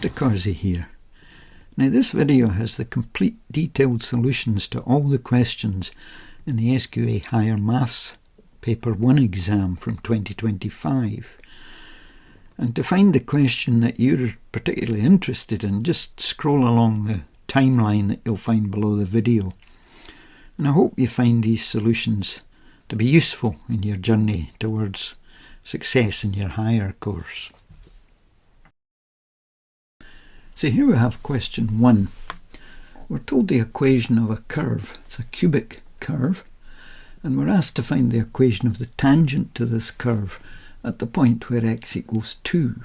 Mr. Corsey here. Now this video has the complete detailed solutions to all the questions in the SQA Higher Maths Paper 1 exam from 2025. And to find the question that you're particularly interested in, just scroll along the timeline that you'll find below the video. And I hope you find these solutions to be useful in your journey towards success in your higher course. So here we have question 1. We're told the equation of a curve. It's a cubic curve, and we're asked to find the equation of the tangent to this curve at the point where x equals 2.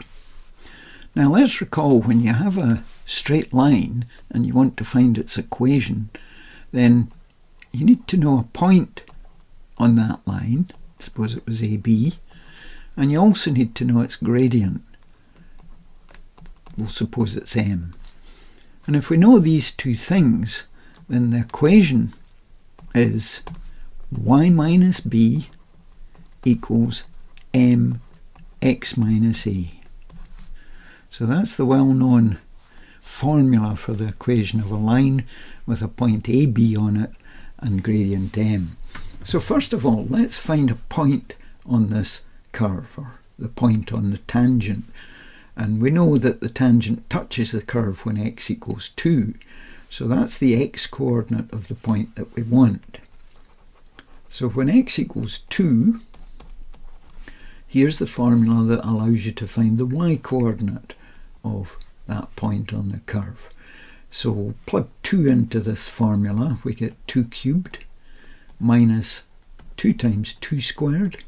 Now let's recall, when you have a straight line and you want to find its equation, then you need to know a point on that line. Suppose it was AB, and you also need to know its gradient. We'll suppose it's m. And if we know these two things, then the equation is y minus b equals mx minus a. So that's the well-known formula for the equation of a line with a point AB on it and gradient m. So first of all, let's find a point on this curve, or the point on the tangent. And we know that the tangent touches the curve when x equals 2. So that's the x-coordinate of the point that we want. So when x equals 2, here's the formula that allows you to find the y-coordinate of that point on the curve. So we'll plug 2 into this formula. We get 2 cubed minus 2 times 2 squared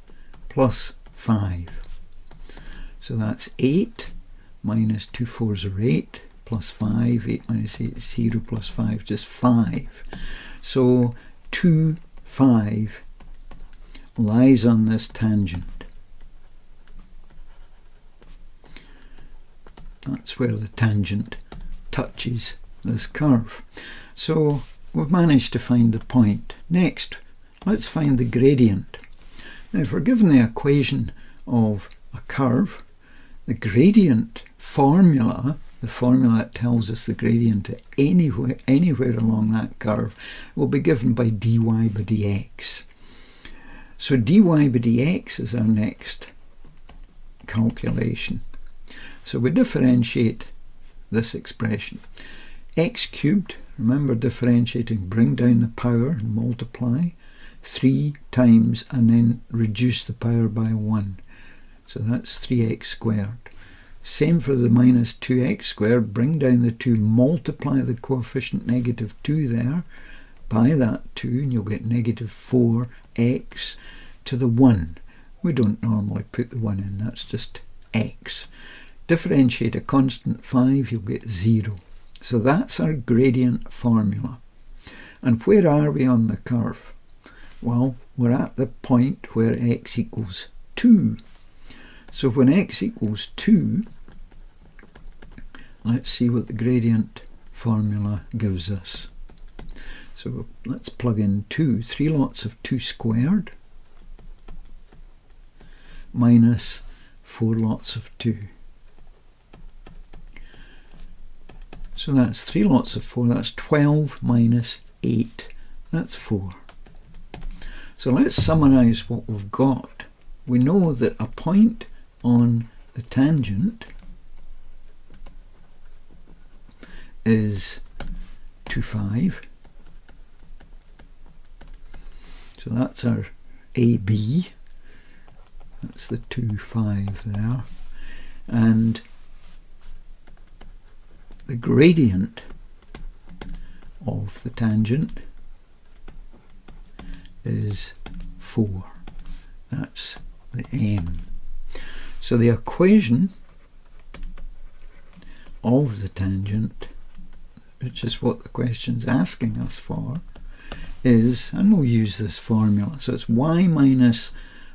plus 5. So that's 8 minus 2 fours are 8 plus 5. 8 minus 8 is 0 plus 5, just 5. So 2, 5 lies on this tangent. That's where the tangent touches this curve. So we've managed to find the point. Next, let's find the gradient. Now if we're given the equation of a curve, the gradient formula, the formula that tells us the gradient anywhere along that curve, will be given by dy by dx. So dy by dx is our next calculation. So we differentiate this expression. X cubed, remember differentiating, bring down the power and multiply. 3 times and then reduce the power by 1. So that's 3x squared. Same for the minus 2x squared. Bring down the 2, multiply the coefficient negative 2 there by that 2, and you'll get negative 4x to the 1. We don't normally put the 1 in, that's just x. Differentiate a constant 5, you'll get 0. So that's our gradient formula. And where are we on the curve? Well, we're at the point where x equals 2. So when x equals 2, let's see what the gradient formula gives us. So let's plug in 2. 3 lots of 2 squared minus 4 lots of 2. So that's 3 lots of 4, that's 12 minus 8, that's 4. So let's summarise what we've got. We know that a point on the tangent is 2, 5. So that's our AB. That's the 2, 5 there. And the gradient of the tangent is 4. That's the m. So the equation of the tangent, which is what the question's asking us for, is, and we'll use this formula, so it's y minus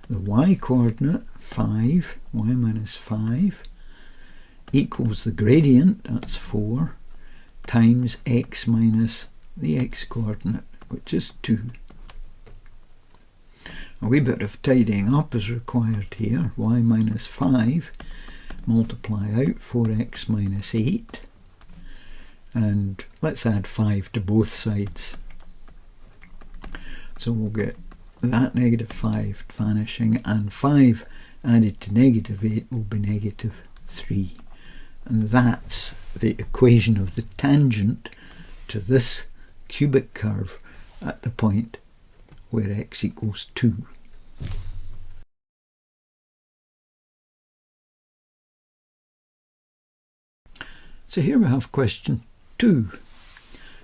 the y-coordinate, 5, y minus 5, equals the gradient, that's 4, times x minus the x-coordinate, which is 2. A wee bit of tidying up is required here. Y minus 5 multiply out 4x minus 8, and let's add 5 to both sides. So we'll get that negative 5 vanishing, and 5 added to negative 8 will be negative 3. And that's the equation of the tangent to this cubic curve at the point where x equals 2. So here we have question 2.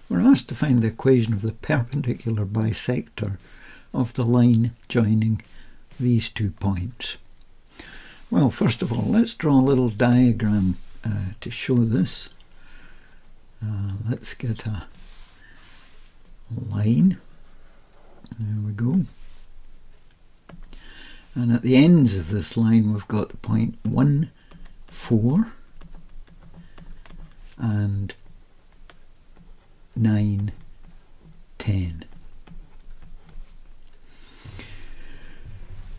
We're asked to find the equation of the perpendicular bisector of the line joining these 2 points. Well, first of all, let's draw a little diagram to show this. Let's get a line. There we go. And at the ends of this line we've got the point 1, 4 and 9, 10.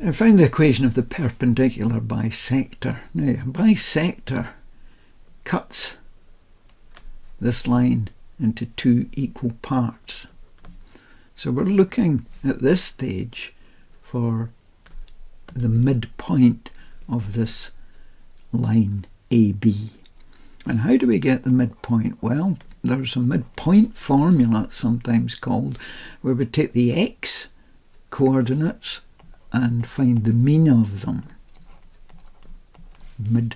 And find the equation of the perpendicular bisector. Now, a bisector cuts this line into 2 equal parts. So we're looking at this stage for the midpoint of this line AB. And how do we get the midpoint? Well, there's a midpoint formula, sometimes called, where we take the x coordinates and find the mean of them. The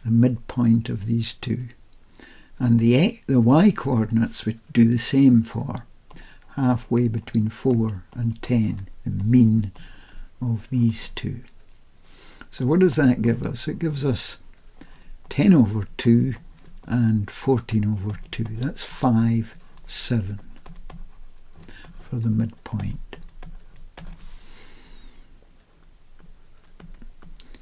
midpoint of these two. And the y coordinates we do the same for. Halfway between 4 and 10, the mean of these two. So what does that give us? It gives us 10 over 2 and 14 over 2. That's 5, 7 for the midpoint.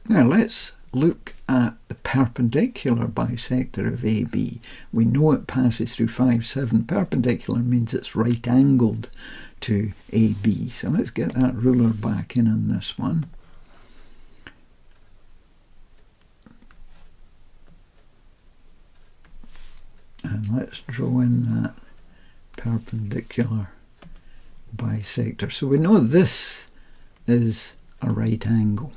Now let's look at the perpendicular bisector of AB. We know it passes through 5, 7. Perpendicular means it's right angled to AB. So let's get that ruler back in on this one. And let's draw in that perpendicular bisector. So we know this is a right angle.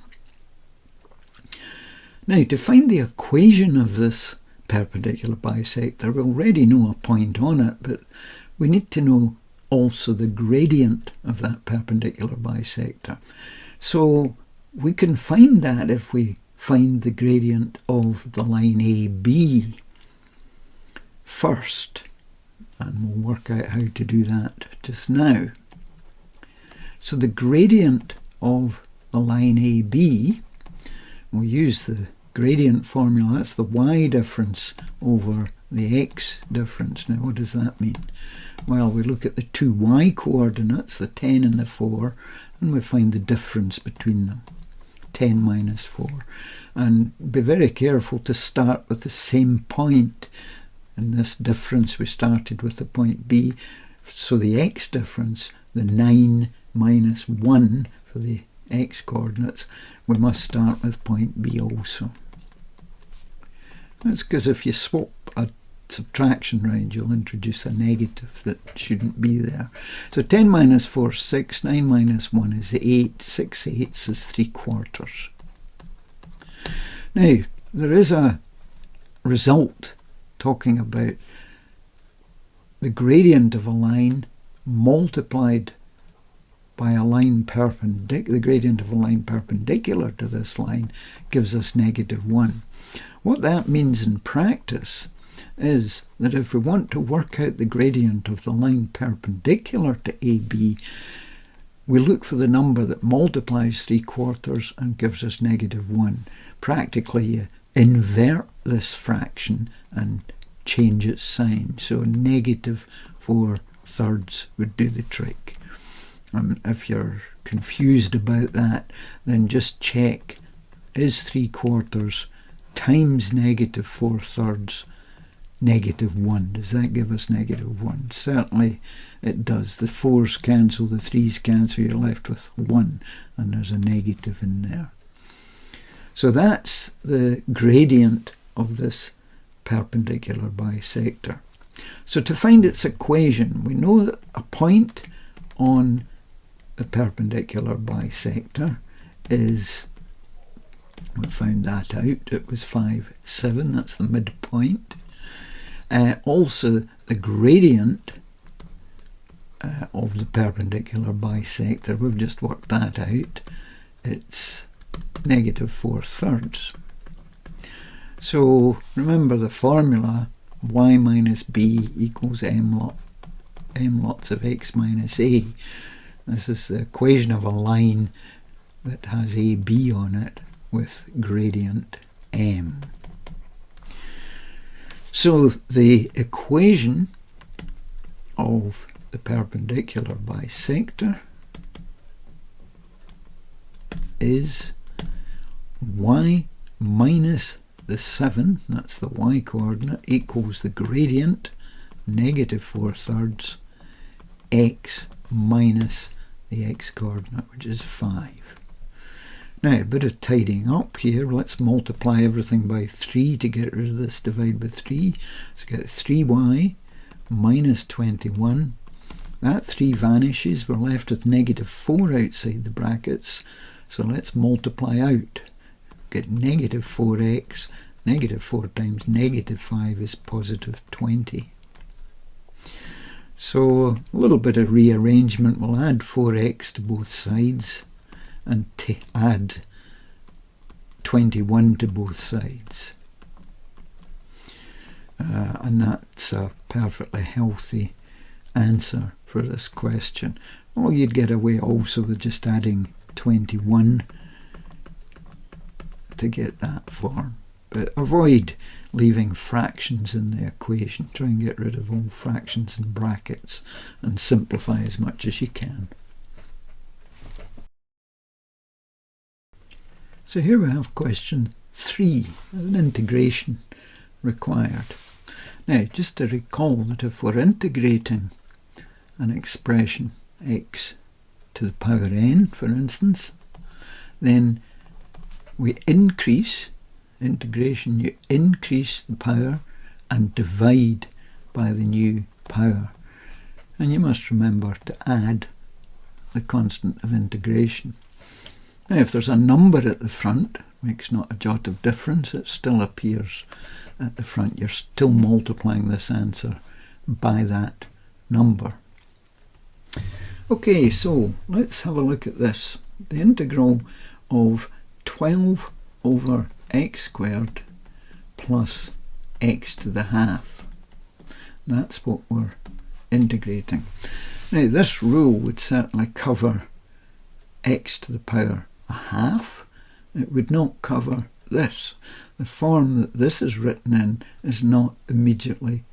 Now, to find the equation of this perpendicular bisector, we already know a point on it, but we need to know also the gradient of that perpendicular bisector. So we can find that if we find the gradient of the line AB first, and we'll work out how to do that just now. So the gradient of the line AB, we'll use the gradient formula, that's the y difference over the x difference. Now what does that mean? Well, we look at the two y coordinates, the 10 and the 4, and we find the difference between them, 10 minus 4. And be very careful to start with the same point. In this difference we started with the point B, so the x difference, the 9 minus 1 for the x coordinates, we must start with point B also. That's because if you swap a subtraction round, you'll introduce a negative that shouldn't be there. So 10 minus 4 is 6, 9 minus 1 is 8, 6 eighths is 3/4. Now, there is a result talking about the gradient of a line multiplied by a line perpendicular. The gradient of a line perpendicular to this line gives us -1. What that means in practice is that if we want to work out the gradient of the line perpendicular to AB, we look for the number that multiplies 3/4 and gives us -1. Practically, you invert this fraction and change its sign. So -4/3 would do the trick. If you're confused about that, then just check, is 3/4 times -4/3 -1? Does that give us -1? Certainly it does. The 4's cancel, the 3's cancel, you're left with 1, and there's a negative in there. So that's the gradient of this perpendicular bisector. So to find its equation, we know that a point on the perpendicular bisector is, we found that out, it was 5, 7, that's the midpoint. Also, the gradient of the perpendicular bisector, we've just worked that out, it's -4/3. So remember the formula, y minus b equals m lots of x minus a. This is the equation of a line that has ab on it with gradient m. So the equation of the perpendicular bisector is y minus the 7, that's the y coordinate, equals the gradient -4/3 x minus the x coordinate, which is 5. Now, a bit of tidying up here. Let's multiply everything by 3 to get rid of this divide by 3. So get 3y minus 21. That 3 vanishes. We're left with -4 outside the brackets. So let's multiply out. Get -4x. -4 times -5 is +20. So a little bit of rearrangement. We'll add 4x to both sides and add 21 to both sides. And that's a perfectly healthy answer for this question. Or you'd get away also with just adding 21 to get that form. But avoid leaving fractions in the equation. Try and get rid of all fractions and brackets and simplify as much as you can. So here we have question 3, an integration required. Now, just to recall that if we're integrating an expression x to the power n, for instance, then we increase integration, you increase the power and divide by the new power. And you must remember to add the constant of integration. Now, if there's a number at the front, makes not a jot of difference, it still appears at the front. You're still multiplying this answer by that number. Okay, so let's have a look at this. The integral of 12 over x squared plus x to the half. That's what we're integrating. Now, this rule would certainly cover x to the power a half. It would not cover this. The form that this is written in is not immediately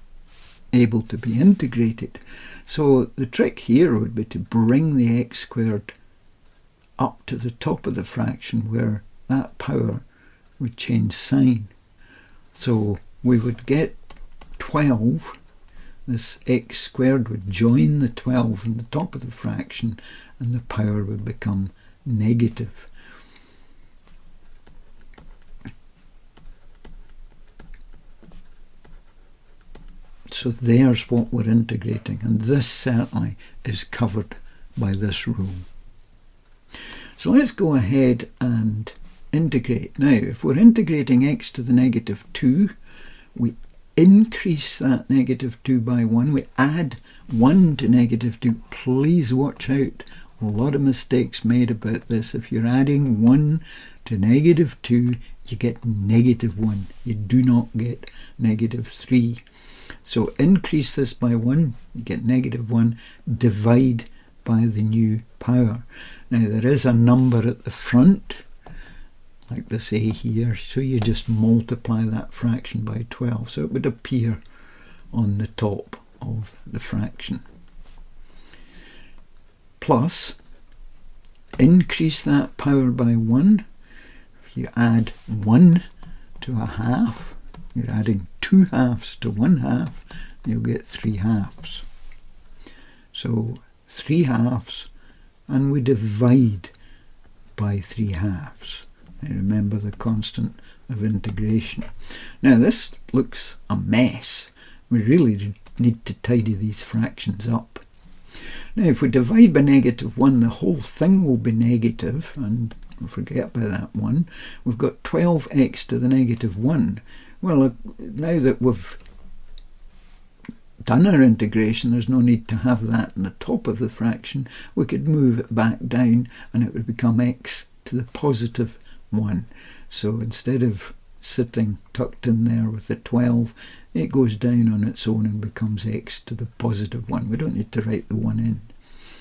able to be integrated. So the trick here would be to bring the x squared up to the top of the fraction where that power would change sign. So we would get 12. This x squared would join the 12 in the top of the fraction and the power would become negative. So there's what we're integrating, and this certainly is covered by this rule. So let's go ahead and integrate. Now, if we're integrating x to the -2, we increase that -2 by 1. We add 1 to -2. Please watch out. A lot of mistakes made about this. If you're adding 1 to -2, you get -1. You do not get -3. So increase this by 1, you get -1, divide by the new power. Now, there is a number at the front, like this a here, so you just multiply that fraction by 12, so it would appear on the top of the fraction. Plus, increase that power by 1. If you add 1 to a half, you're adding 2 halves to 1 half, you'll get 3 halves. So 3 halves, and we divide by 3 halves. And remember the constant of integration. Now this looks a mess. We really need to tidy these fractions up. Now if we divide by -1, the whole thing will be negative, and forget about that one. We've got 12x to the -1. Well, now that we've done our integration, there's no need to have that in the top of the fraction. We could move it back down and it would become x to the +1. So instead of sitting tucked in there with the 12, it goes down on its own and becomes x to the +1. We don't need to write the 1 in.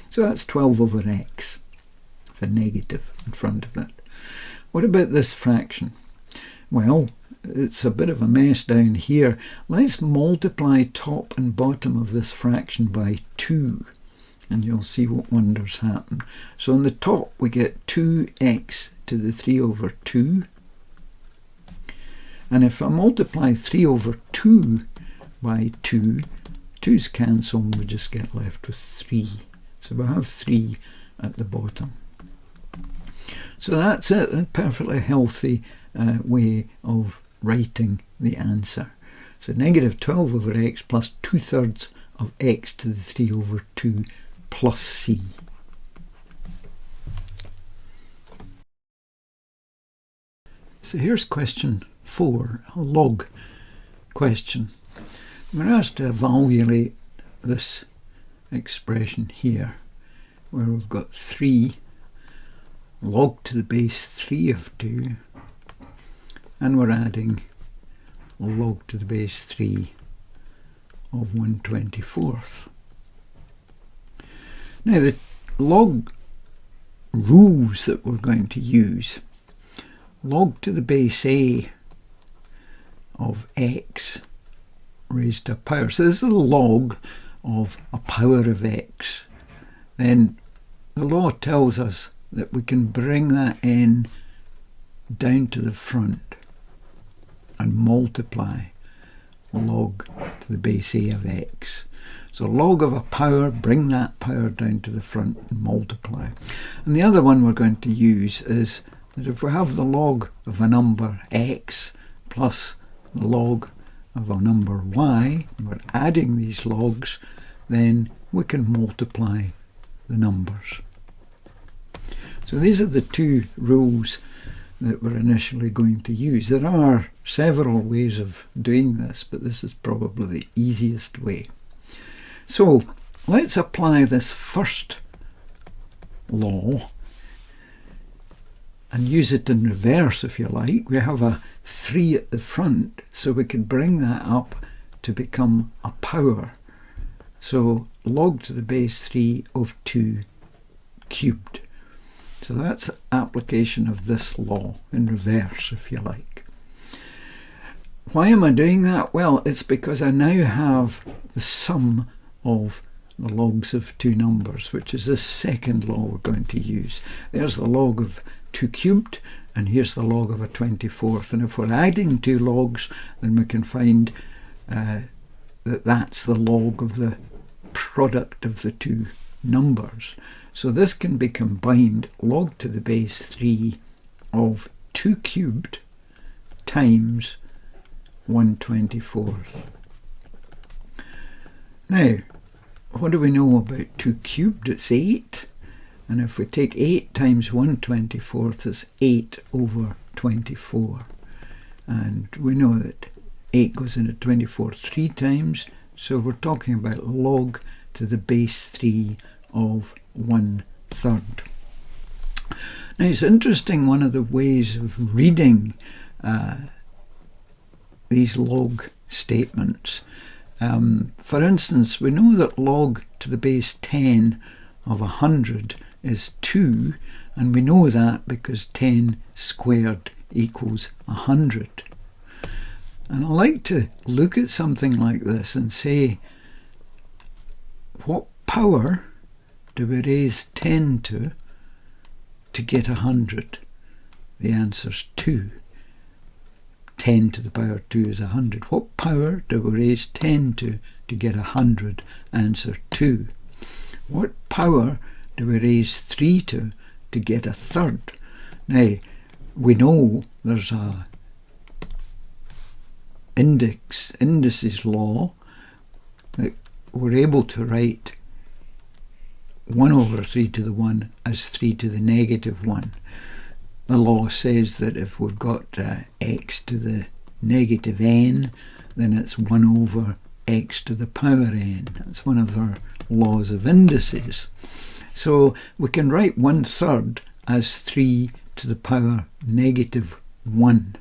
So that's 12 over x, with a negative in front of it. What about this fraction? Well, it's a bit of a mess down here. Let's multiply top and bottom of this fraction by 2, and you'll see what wonders happen. So on the top we get 2x to the 3 over 2. And if I multiply 3 over 2 by 2, 2's cancel and we just get left with 3. So we'll have 3 at the bottom. So that's it, a perfectly healthy way of writing the answer. So -12 over x plus 2/3 of x to the 3 over 2 plus c. So here's question 4, a log question. We're asked to evaluate this expression here, where we've got 3 log to the base 3 of 2, and we're adding log to the base 3 of 1/24. Now the log rules that we're going to use: log to the base a of x raised to a power. So this is a log of a power of x. Then the law tells us that we can bring that n down to the front and multiply log to the base a of x. So log of a power, bring that power down to the front and multiply. And the other one we're going to use is that if we have the log of a number x plus the log of a number y, and we're adding these logs, then we can multiply the numbers. So these are the two rules that we're initially going to use. There are several ways of doing this, but this is probably the easiest way. So let's apply this first law and use it in reverse if you like. We have a 3 at the front, so we can bring that up to become a power. So log to the base 3 of 2 cubed. So that's application of this law in reverse if you like. Why am I doing that? Well, it's because I now have the sum of the logs of two numbers, which is this second law we're going to use. There's the log of 2 cubed, and here's the log of a 24th. And if we're adding two logs, then we can find that that's the log of the product of the two numbers. So this can be combined, log to the base 3 of 2 cubed times 1/24. Now, what do we know about 2 cubed? It's 8. And if we take 8 times 1/24, it's 8 over 24. And we know that 8 goes into 24 3 times, so we're talking about log to the base 3 of 1/3. Now it's interesting, one of the ways of reading these log statements. For instance, we know that log to the base 10 of 100 is 2, and we know that because 10 squared equals 100. And I like to look at something like this and say, what power do we raise 10 to get 100? The answer's 2. 10 to the power 2 is 100. What power do we raise 10 to get 100? Answer 2. What power do we raise 3 to get 1/3? Now, we know there's a indices law that we're able to write 1 over 3 to the 1 as 3 to the negative 1. The law says that if we've got x to the negative n, then it's 1 over x to the power n. That's one of our laws of indices. So we can write 1/3 as 3 to the power negative 1.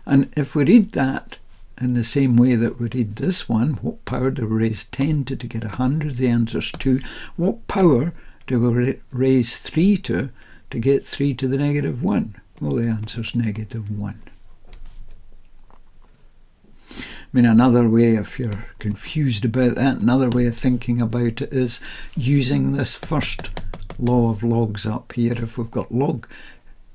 And if we read that in the same way that we read this one, what power do we raise 10 to get 100? The answer is 2. What power do we raise 3 to get 3 to the negative 1? Well, the answer is negative 1. I mean, another way, if you're confused about that, another way of thinking about it is using this first law of logs up here. If we've got log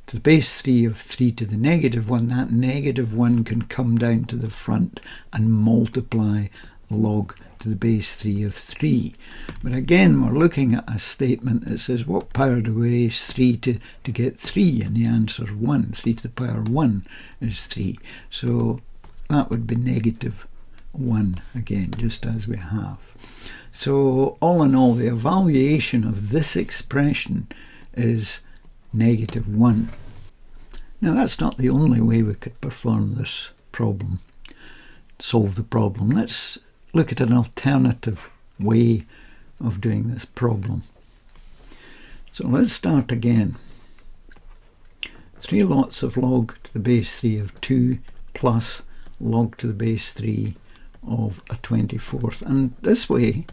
to the base 3 of 3 to the negative 1, that negative 1 can come down to the front and multiply log to the base 3 of 3. But again, we're looking at a statement that says, what power do we raise 3 to get 3? And the answer is 1. 3 to the power 1 is 3. So that would be negative 1 again, just as we have. So all in all, the evaluation of this expression is negative 1. Now that's not the only way we could perform this problem, solve the problem. Let's look at an alternative way of doing this problem. So let's start again. 3 lots of log to the base 3 of 2 plus log to the base 3 of a 24th. And this way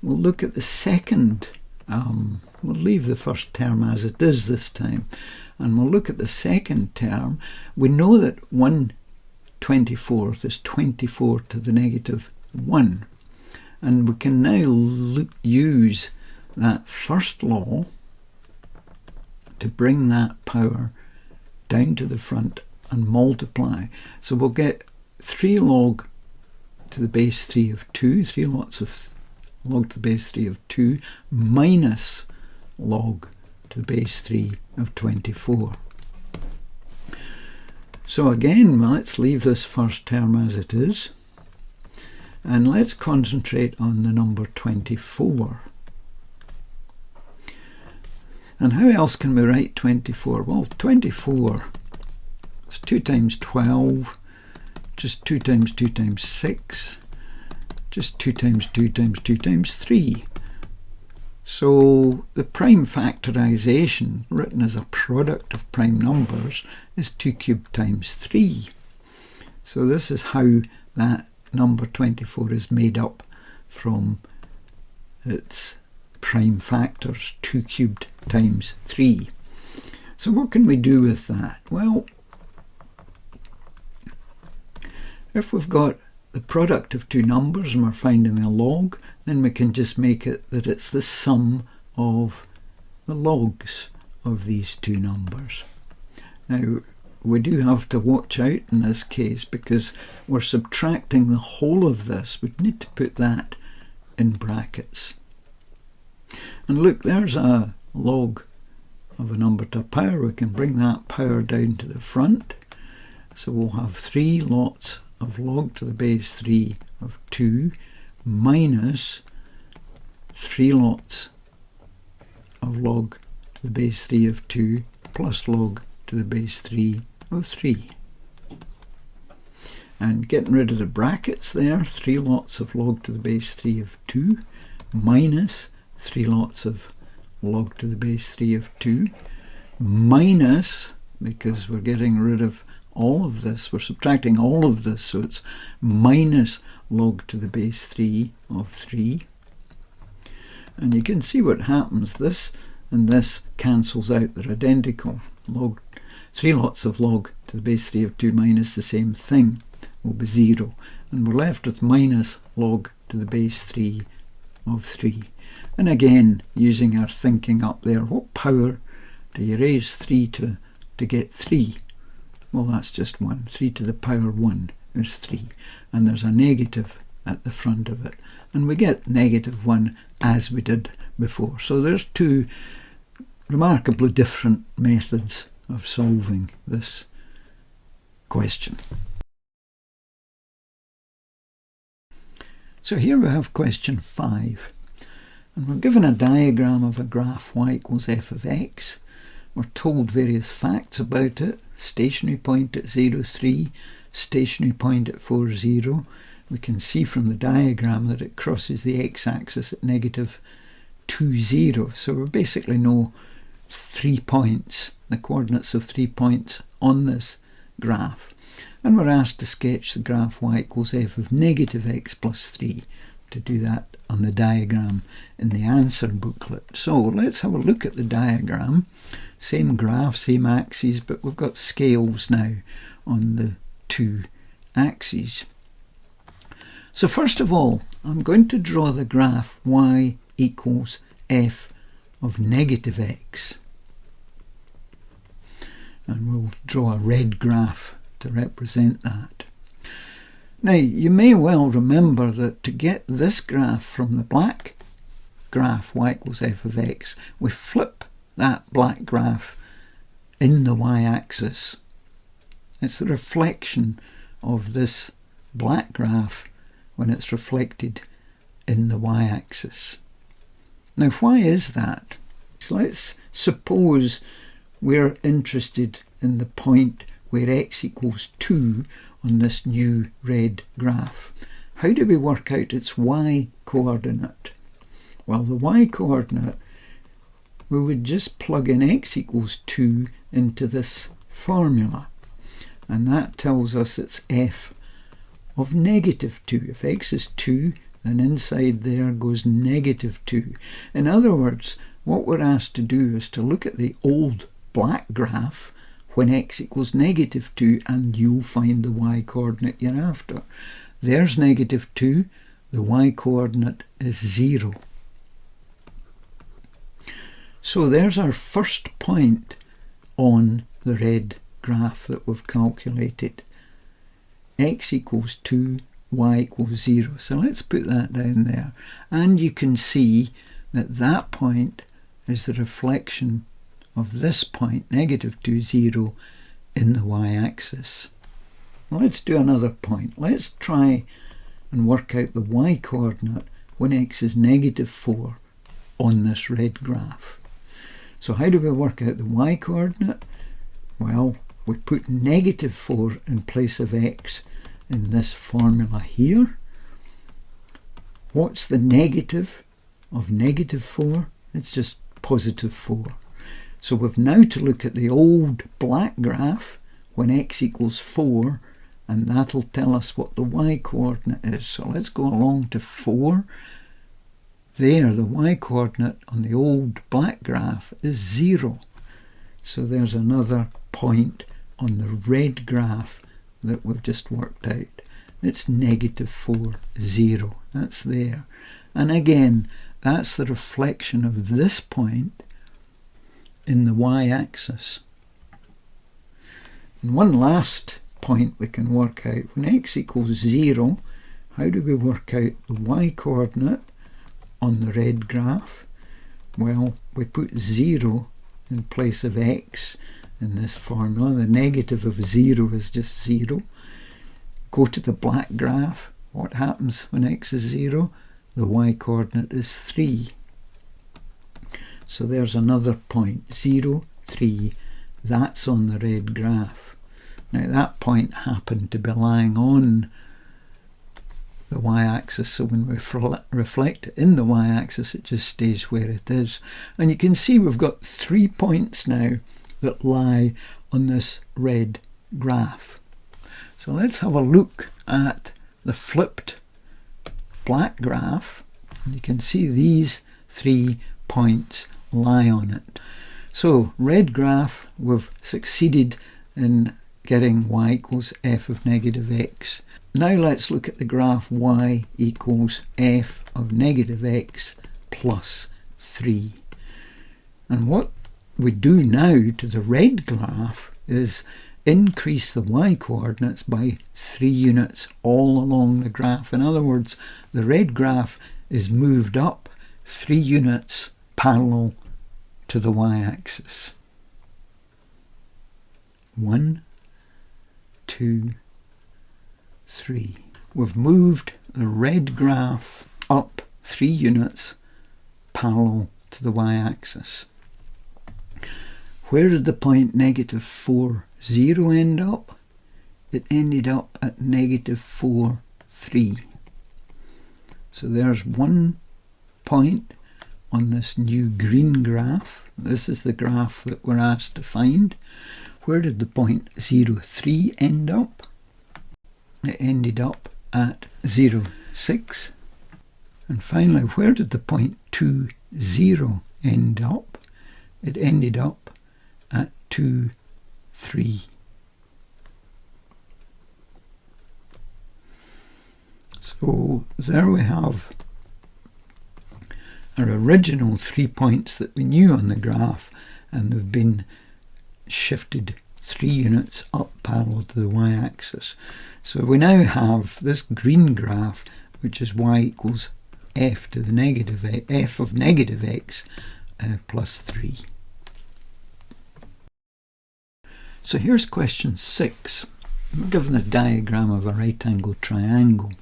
we'll look at the second, we'll leave the first term as it is this time, and we'll look at the second term. We know that 1/24 is 24 to the negative 1, and we can now use that first law to bring that power down to the front and multiply. So we'll get 3 log to the base 3 of 2, 3 lots of log to the base 3 of 2 minus log to the base 3 of 24. So again, let's leave this first term as it is, and let's concentrate on the number 24. And how else can we write 24? Well, 24 is 2 times 12, just 2 times 2 times 6, just 2 times 2 times 2 times 3. So the prime factorization, written as a product of prime numbers, is 2 cubed times 3. So this is how that number 24 is made up from its prime factors, 2 cubed times 3. So what can we do with that? Well, if we've got the product of 2 numbers and we're finding a log, then we can just make it that it's the sum of the logs of these 2 numbers. Now, we do have to watch out in this case because we're subtracting the whole of this. We need to put that in brackets. And look, there's a log of a number to a power. We can bring that power down to the front. So we'll have 3 lots of log to the base 3 of 2 minus 3 lots of log to the base 3 of 2 plus log to the base 3 of 3. And getting rid of the brackets there, 3 lots of log to the base 3 of 2 minus 3 lots of log to the base 3 of 2 minus, because we're getting rid of all of this, we're subtracting all of this, so it's minus log to the base 3 of 3. And you can see what happens. This and this cancels out, they're identical. 3 lots of log to the base 3 of 2 minus the same thing will be 0. And we're left with minus log to the base 3 of 3. And again, using our thinking up there, what power do you raise 3 to get 3? Well, that's just 1. 3 to the power 1 is 3. And there's a negative at the front of it. And we get negative 1 as we did before. So there's 2 remarkably different methods of solving this question. So here we have question 5, and we're given a diagram of a graph y equals f of x. We're told various facts about it: stationary point at 0, 3, stationary point at 4, 0. We can see from the diagram that it crosses the x-axis at negative 2, 0. So we basically know 3 points, the coordinates of 3 points on this graph. And we're asked to sketch the graph y equals f of negative x plus 3. To do that on the diagram in the answer booklet. So let's have a look at the diagram. Same graph, same axes, but we've got scales now on the 2 axes. So first of all, I'm going to draw the graph y equals f of negative x. And we'll draw a red graph to represent that. Now, you may well remember that to get this graph from the black graph y equals f of x, we flip that black graph in the y-axis. It's the reflection of this black graph when it's reflected in the y-axis. Now, why is that? So let's suppose we're interested in the point where x equals 2 on this new red graph. How do we work out its y-coordinate? Well, the y-coordinate, we would just plug in x equals 2 into this formula, and that tells us it's f of negative 2. If x is 2, then inside there goes negative 2. In other words, what we're asked to do is to look at the old black graph when x equals negative 2, and you'll find the y-coordinate you're after. There's negative 2, the y-coordinate is 0. So there's our first point on the red graph that we've calculated. X equals 2, y equals 0. So let's put that down there. And you can see that that point is the reflection of this point, negative 2, 0, in the y-axis. Let's do another point. Let's try and work out the y-coordinate when x is negative 4 on this red graph. So how do we work out the y-coordinate? Well, we put negative 4 in place of x in this formula here. What's the negative of negative 4? It's just positive 4. So we've now to look at the old black graph when x equals 4, and that'll tell us what the y-coordinate is. So let's go along to 4. There, the y-coordinate on the old black graph is 0. So there's another point on the red graph that we've just worked out. It's negative 4, 0. That's there. And again, that's the reflection of this point in the y-axis. And one last point we can work out. When x equals 0, how do we work out the y-coordinate on the red graph? Well, we put 0 in place of x in this formula. The negative of 0 is just 0. Go to the black graph. What happens when x is 0? The y-coordinate is 3. So there's another point, 0, 3. That's on the red graph. Now that point happened to be lying on the y-axis, so when we reflect it in the y-axis, it just stays where it is. And you can see we've got 3 points now that lie on this red graph. So let's have a look at the flipped black graph. And you can see these 3 points lie on it. So red graph, we've succeeded in getting y equals f of negative x. Now let's look at the graph y equals f of negative x plus 3. And what we do now to the red graph is increase the y-coordinates by 3 units all along the graph. In other words, the red graph is moved up 3 units parallel to the y-axis. 1, 2, 3. We've moved the red graph up 3 units parallel to the y-axis. Where did the point negative 4, 0 end up? It ended up at negative 4, 3. So there's one point on this new green graph. This is the graph that we're asked to find. Where did the point 0, 3 end up? It ended up at 0, 6. And finally, where did the point 2, 0 end up? It ended up at 2, 3. So there we have our original 3 points that we knew on the graph, and they've been shifted 3 units up parallel to the y-axis. So we now have this green graph, which is y equals f to the negative f of negative x plus 3. So here's question 6. We're given a diagram of a right angled triangle.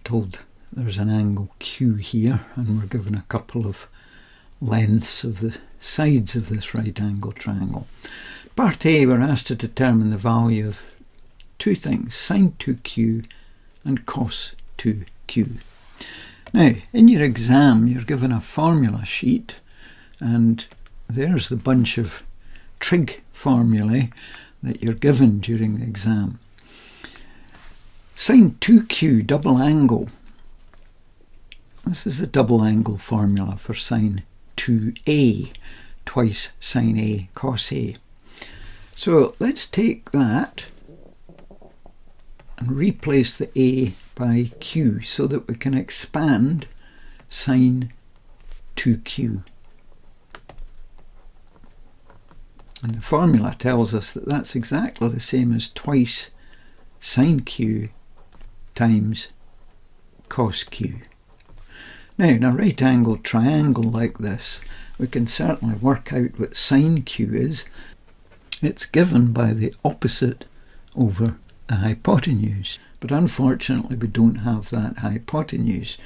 Told there's an angle Q here, and we're given a couple of lengths of the sides of this right angled triangle. Part A, we're asked to determine the value of two things, sine 2q and cos 2q. Now, in your exam, you're given a formula sheet, and there's the bunch of trig formulae that you're given during the exam. Sine 2q double angle. This is the double angle formula for sine 2a, twice sine a cos a. So let's take that and replace the a by q so that we can expand sine 2q. And the formula tells us that that's exactly the same as twice sine q times cos q. Now, in a right angled triangle like this, we can certainly work out what sine q is. It's given by the opposite over the hypotenuse. But unfortunately, we don't have that hypotenuse.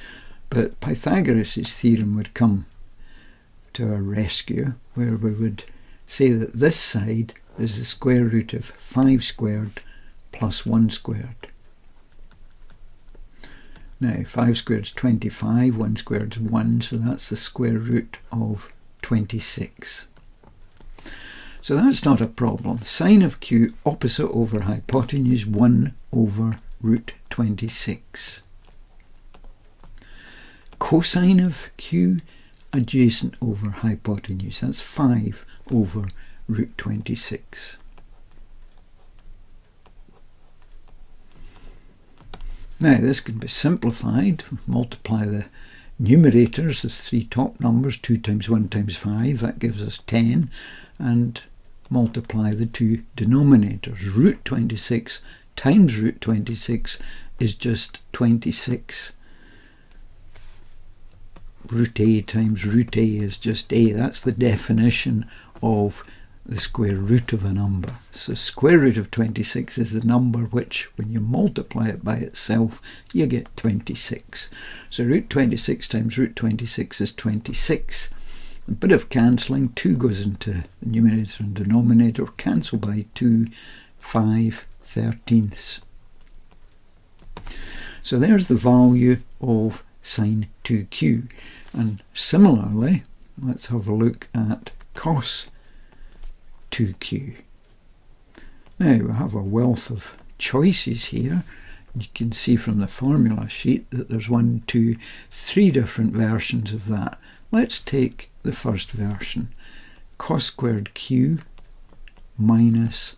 But Pythagoras' theorem would come to our rescue, where we would say that this side is the square root of 5 squared plus 1 squared. Now, 5 squared is 25, 1 squared is 1, so that's the square root of 26. So that's not a problem. Sine of q opposite over hypotenuse 1 over root 26. Cosine of q adjacent over hypotenuse. That's 5 over root 26. Now this can be simplified. Multiply the numerators, the 3 top numbers, 2 times 1 times 5, that gives us 10, and multiply the 2 denominators. Root 26 times root 26 is just 26. Root a times root a is just a. That's the definition of the square root of a number. So square root of 26 is the number which, when you multiply it by itself, you get 26. So root 26 times root 26 is 26. A bit of cancelling, 2 goes into the numerator and denominator, cancel by 2, 5/13. So there's the value of sine 2q. And similarly, let's have a look at cos 2q. Now we have a wealth of choices here. You can see from the formula sheet that there's 1, 2, 3 different versions of that. Let's take the first version, cos squared q minus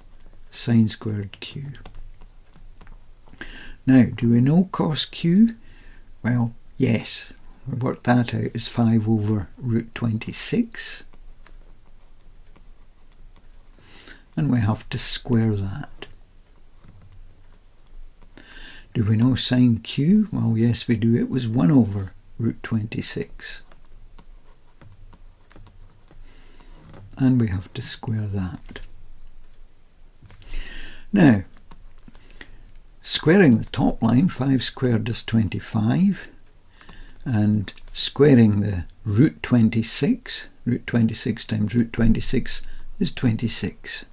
sine squared q. Now, do we know cos q? Well, yes. We worked that out as 5 over root 26. And we have to square that. Do we know sine q? Well, yes, we do. It was 1 over root 26. And we have to square that. Now, squaring the top line, 5 squared is 25, and squaring the root 26 times root 26 is 26.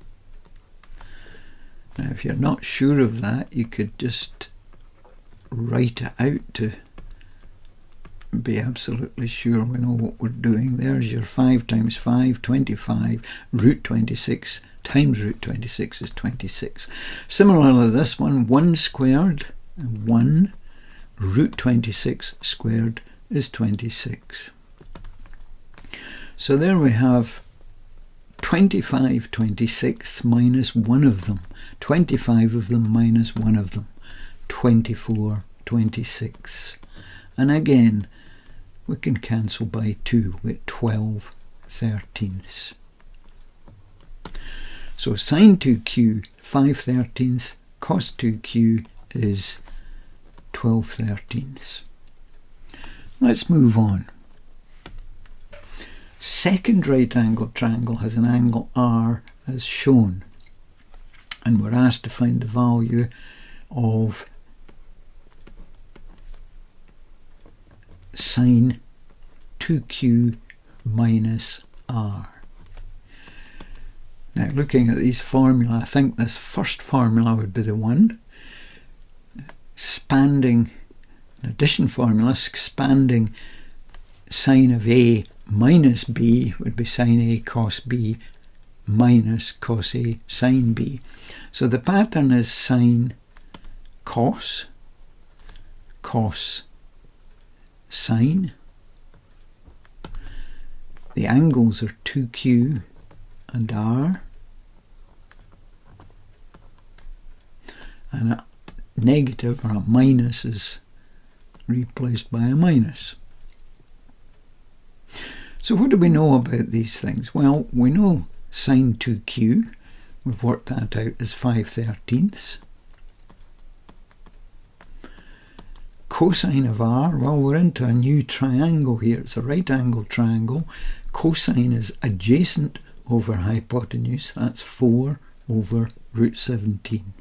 Now, if you're not sure of that, you could just write it out to be absolutely sure we know what we're doing. There's your 5 times 5, 25, root 26 times root 26 is 26. Similarly, this one, 1 squared, 1, root 26 squared is 26. So there we have 25 26 minus one of them, 25 of them minus one of them, 24 26. And again, we can cancel by 2 with 12 thirteenths. So sine 2q, 5 thirteenths, cos 2q is 12 thirteenths. Let's move on. Second right angle triangle has an angle R as shown, and we're asked to find the value of sine 2q minus R. Now, looking at these formulae, I think this first formula would be the one. Expanding, addition formula, expanding sine of A minus B would be sine A cos B minus cos A sine B. So the pattern is sine cos, cos sine. The angles are 2q and R, and a negative or a minus is replaced by a minus. So what do we know about these things? Well, we know sine 2q, we've worked that out as 5 thirteenths. Cosine of R, well, we're into a new triangle here. It's a right angle triangle. Cosine is adjacent over hypotenuse. That's 4 over root 17.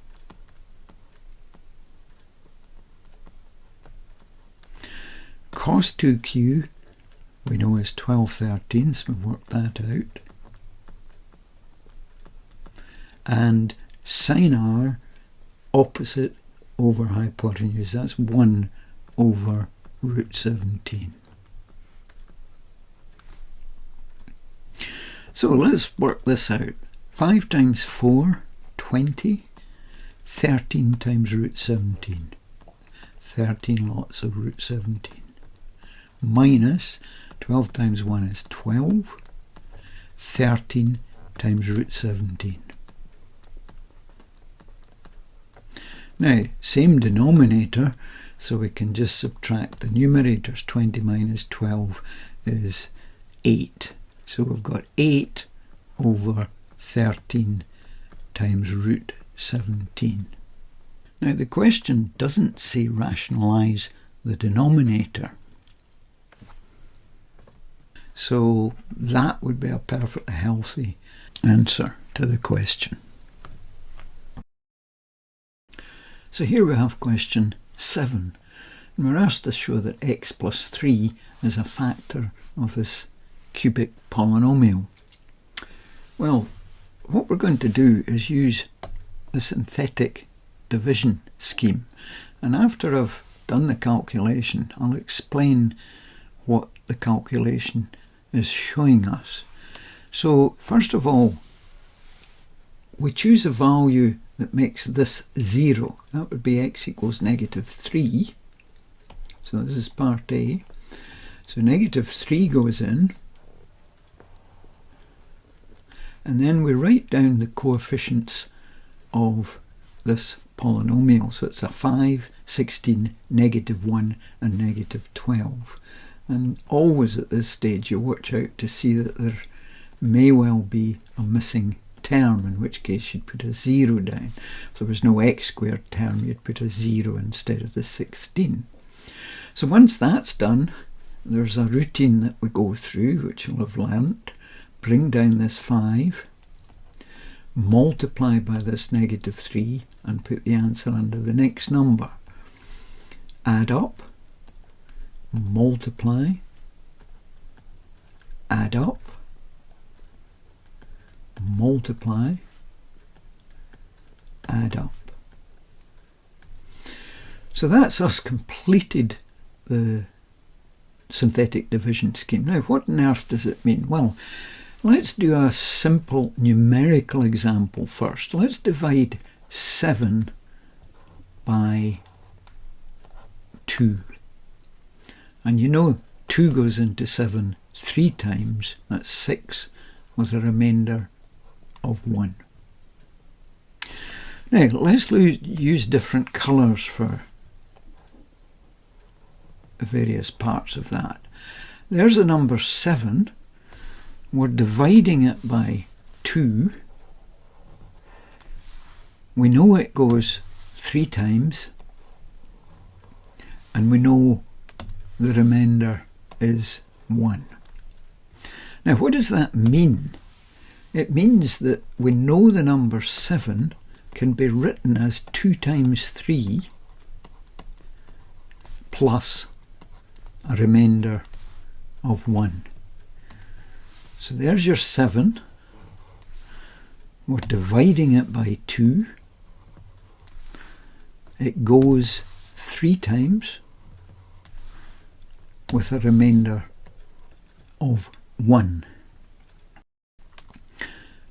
Cos 2q we know is 12 thirteenths. We've worked that out. And sine R, opposite over hypotenuse. That's 1 over root 17. So let's work this out. 5 times 4, 20. 13 times root 17. 13 lots of root 17. Minus 12 times 1 is 12. 13 times root 17. Now, same denominator, so we can just subtract the numerators. 20 minus 12 is 8. So we've got 8 over 13 times root 17. Now, the question doesn't say rationalise the denominator. So that would be a perfectly healthy answer to the question. So here we have question 7. And we're asked to show that x plus 3 is a factor of this cubic polynomial. Well, what we're going to do is use the synthetic division scheme. And after I've done the calculation, I'll explain what the calculation is showing us. So first of all, we choose a value that makes this 0. That would be x equals negative 3. So this is part A. So negative 3 goes in. And then we write down the coefficients of this polynomial. So it's a 5, 16, negative 1 and negative 12. And always at this stage you watch out to see that there may well be a missing term, in which case you'd put a 0 down. If there was no x squared term, you'd put a 0 instead of the 16. So once that's done, there's a routine that we go through, which you'll have learnt. Bring down this 5, multiply by this negative 3 and put the answer under the next number. Add up, multiply, add up, multiply, add up. So that's us completed the synthetic division scheme. Now, what on earth does it mean? Well, let's do a simple numerical example first. Let's divide 7 by 2. And you know 2 goes into 7 3 times. That's 6 with a remainder of 1. Now, let's use different colours for various parts of that. There's the number 7. We're dividing it by 2. We know it goes 3 times, and we know the remainder is 1. Now, what does that mean? It means that we know the number 7 can be written as 2 times 3 plus a remainder of 1. So there's your 7. We're dividing it by 2. It goes 3 times with a remainder of 1.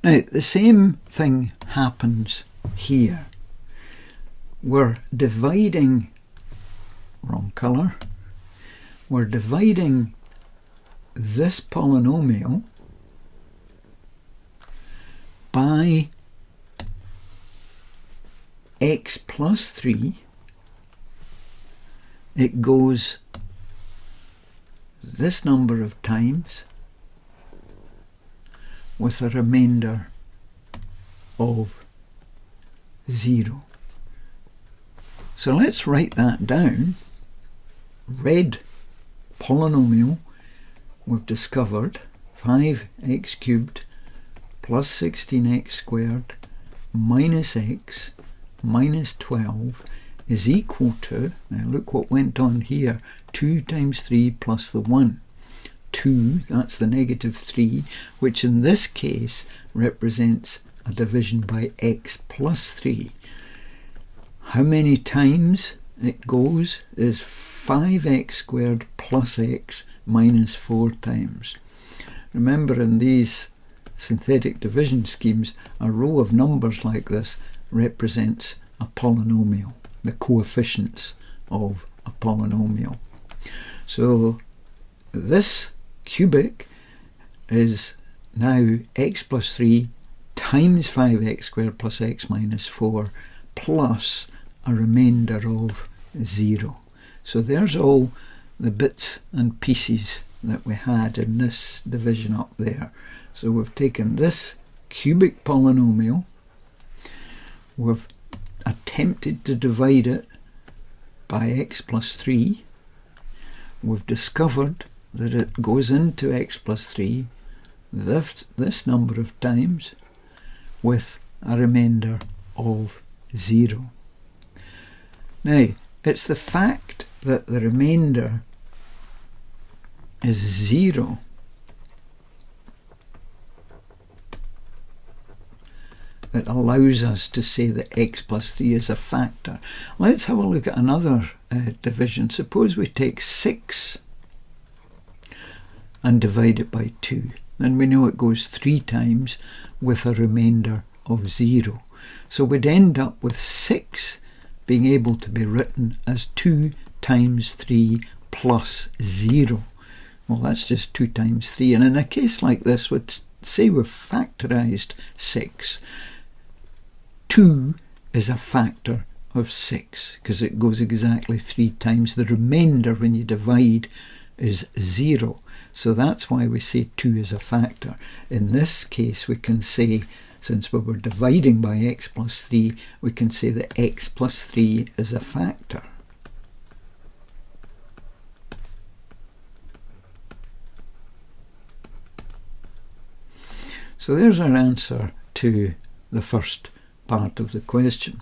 Now, the same thing happens here. We're dividing, wrong colour, we're dividing this polynomial by x plus 3. It goes this number of times with a remainder of 0. So let's write that down. Red polynomial we've discovered, 5x cubed plus 16x squared minus x minus 12 is equal to, now look what went on here, 2 times 3 plus the 1. 2, that's the negative 3, which in this case represents a division by x plus 3. How many times it goes is 5x squared plus x minus 4 times. Remember, in these synthetic division schemes, a row of numbers like this represents a polynomial, the coefficients of a polynomial. So this cubic is now x plus 3 times 5x squared plus x minus 4 plus a remainder of 0. So there's all the bits and pieces that we had in this division up there. So we've taken this cubic polynomial, we've attempted to divide it by x plus 3, we've discovered that it goes into x plus 3 this number of times with a remainder of 0. Now, it's the fact that the remainder is 0 that allows us to say that x plus 3 is a factor. Let's have a look at another division. Suppose we take 6 and divide it by 2. Then we know it goes 3 times with a remainder of 0. So we'd end up with 6 being able to be written as 2 times 3 plus 0. Well, that's just 2 times 3. And in a case like this, we'd say we've factorised 6. 2 is a factor of 6 because it goes exactly 3 times. The remainder when you divide is 0. So that's why we say 2 is a factor. In this case, we can say, since we were dividing by x plus 3, we can say that x plus 3 is a factor. So there's our answer to the first part of the question.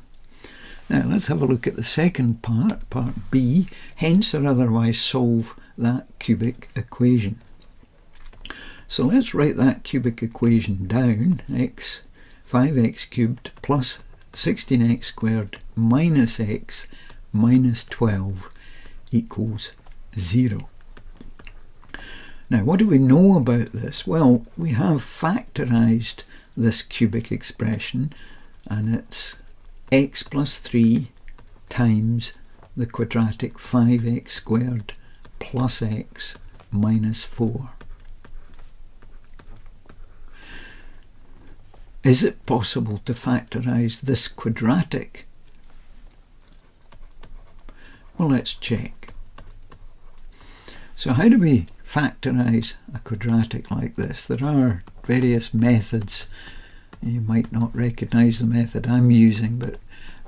Now let's have a look at the second part, part B, hence or otherwise solve that cubic equation. So let's write that cubic equation down. 5x cubed plus 16x squared minus x minus 12 equals 0. Now what do we know about this? Well, we have factorised this cubic expression, and it's x plus 3 times the quadratic 5x squared plus x minus 4. Is it possible to factorise this quadratic? Well, let's check. So how do we factorise a quadratic like this? There are various methods. You might not recognise the method I'm using, but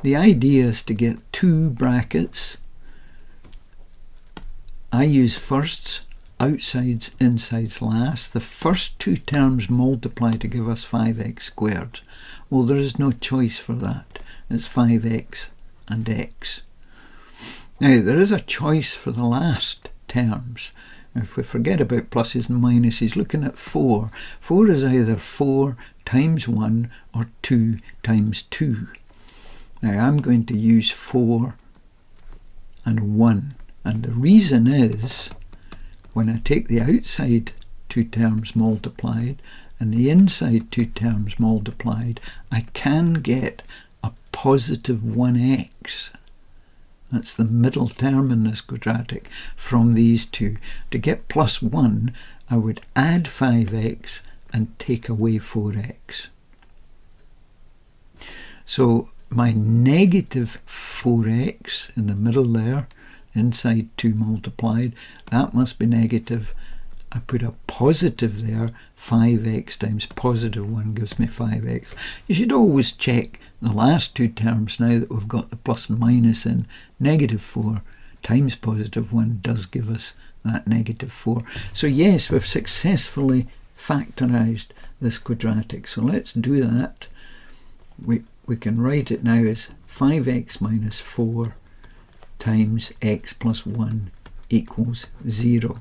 the idea is to get two brackets. I use firsts, outsides, insides last. The first two terms multiply to give us 5x squared. Well, there is no choice for that. It's 5x and x. Now, there is a choice for the last terms. If we forget about pluses and minuses, looking at 4. 4 is either 4 times 1 or 2 times 2. Now I'm going to use 4 and 1. And the reason is, when I take the outside two terms multiplied and the inside two terms multiplied, I can get a positive 1x. That's the middle term in this quadratic from these two. To get plus 1, I would add 5x and take away 4x. So my negative 4x in the middle there, inside 2 multiplied, that must be negative. I put a positive there, 5x times positive 1 gives me 5x. You should always check the last two terms now that we've got the plus and minus in. Negative 4 times positive 1 does give us that negative 4. So yes, we've successfully factorised this quadratic. So let's do that. We can write it now as 5x minus 4 times x plus 1 equals 0.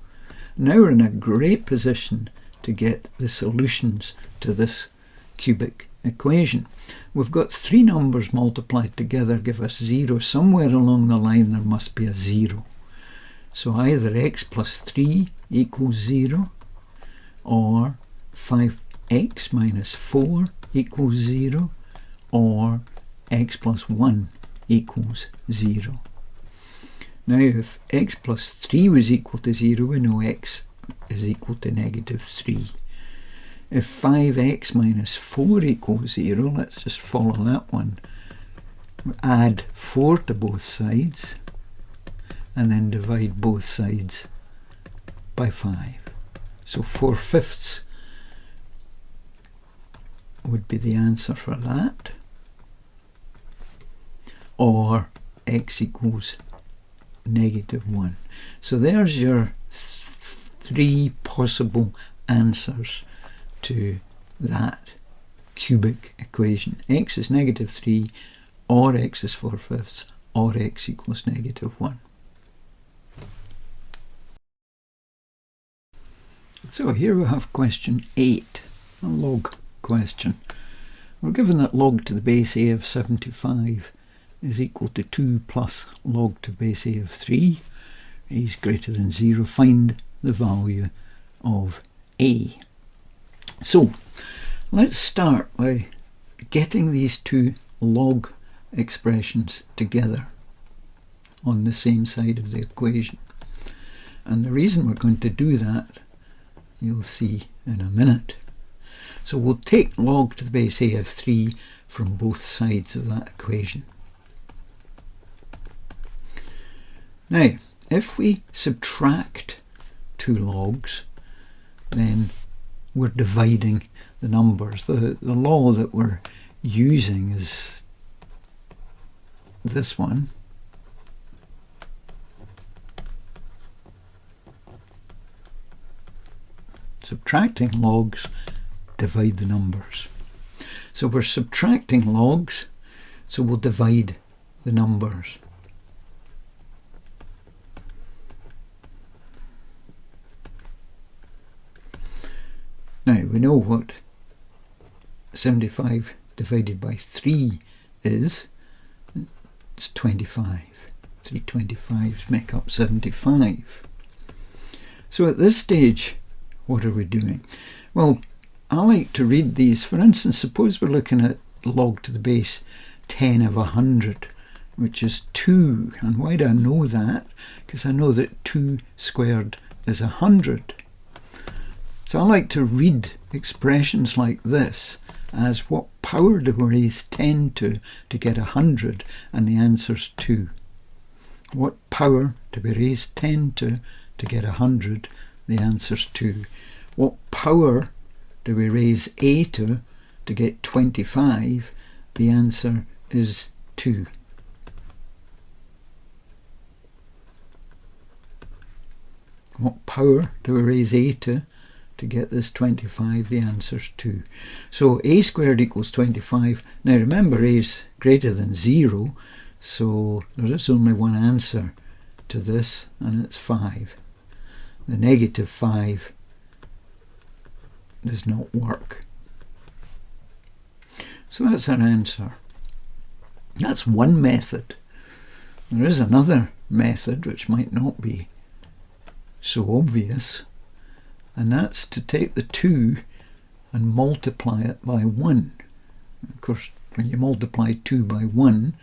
Now we're in a great position to get the solutions to this cubic equation. We've got three numbers multiplied together give us 0. Somewhere along the line there must be a 0. So either x plus 3 equals 0, or 5x minus 4 equals 0, or x plus 1 equals 0. Now if x plus 3 was equal to 0, we know x is equal to negative 3. If 5x minus 4 equals 0, let's just follow that one. Add 4 to both sides and then divide both sides by 5. So 4/5 would be the answer for that. Or x equals negative 1. So there's your three possible answers to that cubic equation. X is negative 3, or x is 4/5, or x equals negative 1. So here we have question 8, a log question. We're given that log to the base a of 75 is equal to 2 plus log to the base a of 3. A is greater than 0. Find the value of a. So let's start by getting these two log expressions together on the same side of the equation. And the reason we're going to do that, you'll see in a minute. So we'll take log to the base a of 3 from both sides of that equation. Now, if we subtract two logs, then we're dividing the numbers. The law that we're using is this one. Subtracting logs, divide the numbers. So we're subtracting logs, so we'll divide the numbers. Now we know what 75 divided by 3 is. It's 25. 3 25s make up 75. So at this stage, what are we doing? Well, I like to read these. For instance, suppose we're looking at log to the base 10 of 100, which is 2. And why do I know that? Because I know that 2 squared is 100. So I like to read expressions like this as what power do we raise 10 to get 100, and the answer's 2. What power do we raise 10 to get 100? The answer's 2. What power do we raise a to get 25? The answer is 2. What power do we raise a to get this 25? The answer's 2. So a squared equals 25. Now remember, a is greater than 0, so there is only one answer to this, and it's 5. The negative 5 does not work. So that's our answer. That's one method. There is another method which might not be so obvious, and that's to take the 2 and multiply it by 1. Of course, when you multiply 2 by 1,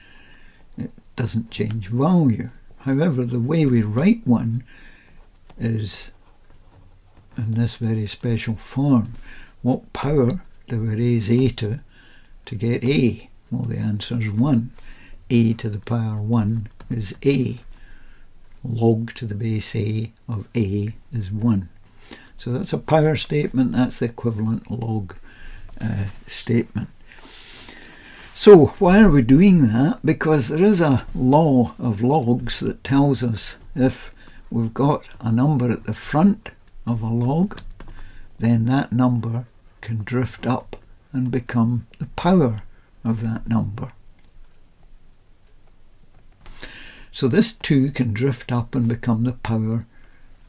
it doesn't change value. However, the way we write 1 is in this very special form. What power do we raise a to get a? Well, the answer is 1. A to the power 1 is a. Log to the base a of a is 1. So that's a power statement. That's the equivalent log statement. So why are we doing that? Because there is a law of logs that tells us if we've got a number at the front of a log, then that number can drift up and become the power of that number. So this 2 can drift up and become the power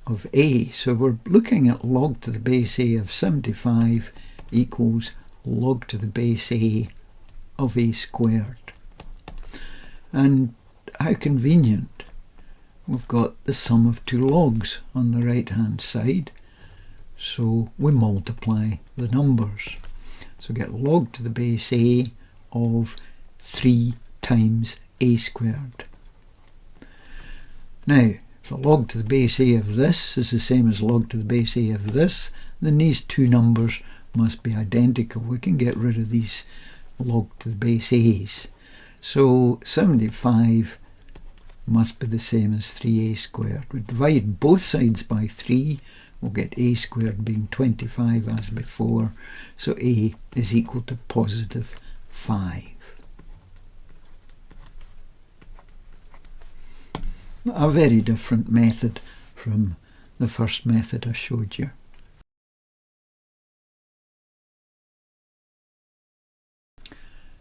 of a. So we're looking at log to the base a of 75 equals log to the base a of a squared. And how convenient. We've got the sum of 2 logs on the right hand side, so we multiply the numbers. So get log to the base a of 3 times a squared. Now, if the log to the base a of this is the same as log to the base a of this, then these two numbers must be identical. We can get rid of these log to the base a's. So 75 must be the same as 3a squared. We divide both sides by 3, we'll get a squared being 25 as before, so a is equal to positive 5. A very different method from the first method I showed you.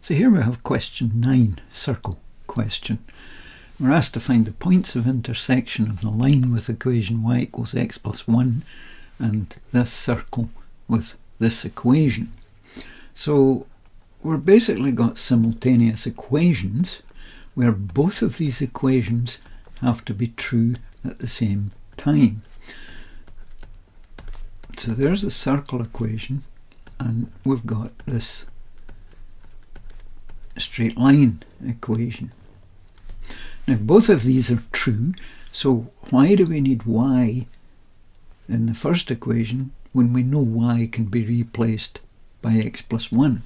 So here we have question 9, circle question. We're asked to find the points of intersection of the line with equation y equals x plus 1 and this circle with this equation. So we've basically got simultaneous equations where both of these equations have to be true at the same time. So there's the circle equation, and we've got this straight line equation. Now both of these are true, so why do we need y in the first equation when we know y can be replaced by x plus 1?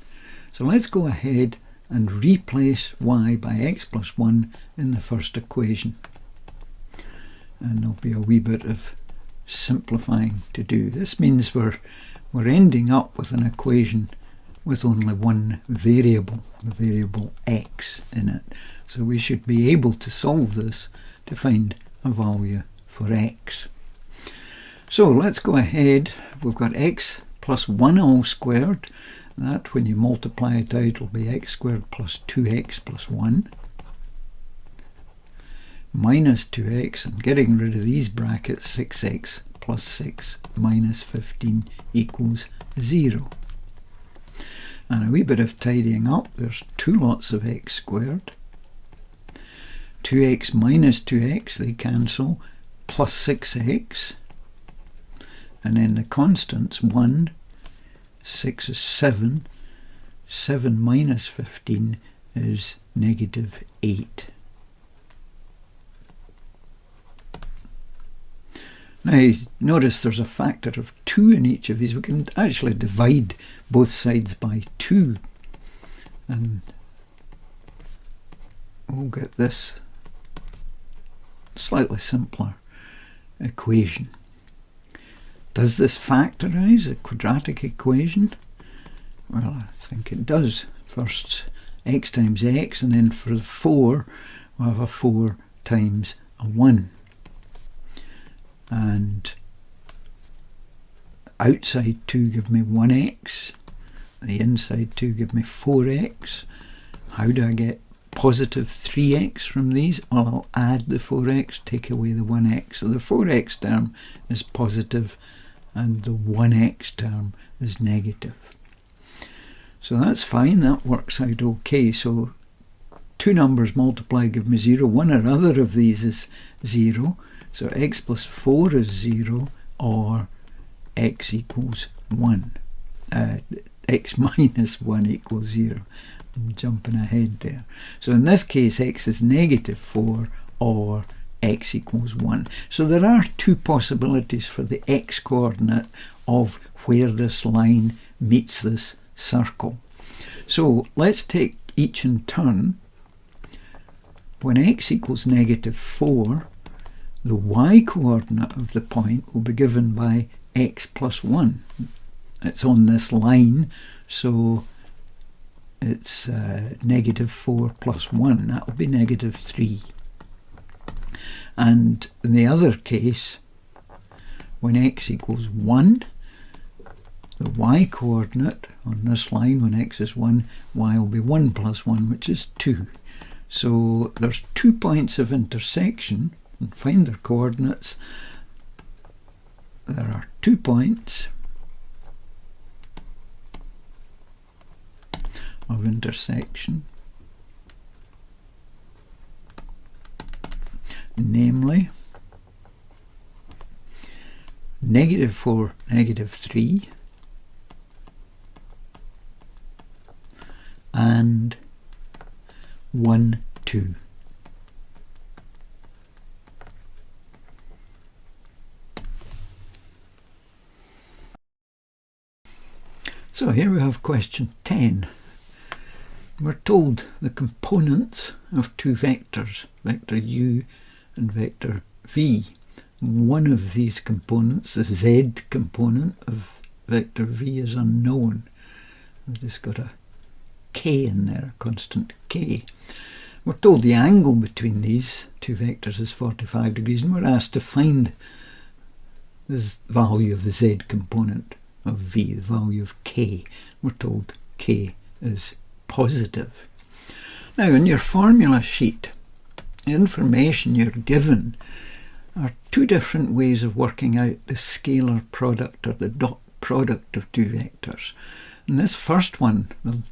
So let's go ahead and replace y by x plus 1 in the first equation. And there'll be a wee bit of simplifying to do. This means we're ending up with an equation with only one variable, the variable x in it. So we should be able to solve this to find a value for x. So let's go ahead. We've got x plus 1 all squared, That, when you multiply it out, will be x squared plus 2x plus 1 minus 2x, and getting rid of these brackets, 6x plus 6 minus 15 equals 0. And a wee bit of tidying up, there's 2 lots of x squared. 2x minus 2x, they cancel, plus 6x. And then the constants, 1, 6 is 7, 7 minus 15 is negative 8. Now, notice there's a factor of 2 in each of these. We can actually divide both sides by 2, and we'll get this slightly simpler equation. Does this factorise a quadratic equation? Well, I think it does. First x times x, and then for the 4 we'll have a 4 times a 1. And outside 2 give me 1x, the inside 2 give me 4x. How do I get positive 3x from these? Well, I'll add the 4x, take away the 1x. So the 4x term is positive and the 1x term is negative. So that's fine, that works out okay. So 2 numbers multiplied give me 0. One or other of these is 0. So x plus 4 is 0, or x equals 1. X minus 1 equals 0. I'm jumping ahead there. So in this case, x is negative 4, or x equals 1. So there are 2 possibilities for the x coordinate of where this line meets this circle. So let's take each in turn. When x equals negative 4, the y-coordinate of the point will be given by x plus 1. It's on this line, so it's negative 4 plus 1. That will be negative 3. And in the other case, when x equals 1, the y-coordinate on this line, when x is 1, y will be 1 plus 1, which is 2. So there's 2 points of intersection, and find their coordinates. There are 2 points of intersection, namely negative 4, negative 3, and 1, 2. So here we have question 10. We're told the components of 2 vectors, vector u and vector v. One of these components, the z component of vector v, is unknown. We've just got a k in there, a constant k. We're told the angle between these 2 vectors is 45 degrees, and we're asked to find the value of the z component of v, the value of k. We're told k is positive. Now, in your formula sheet, the information you're given are 2 different ways of working out the scalar product, or the dot product of 2 vectors. And this first one, the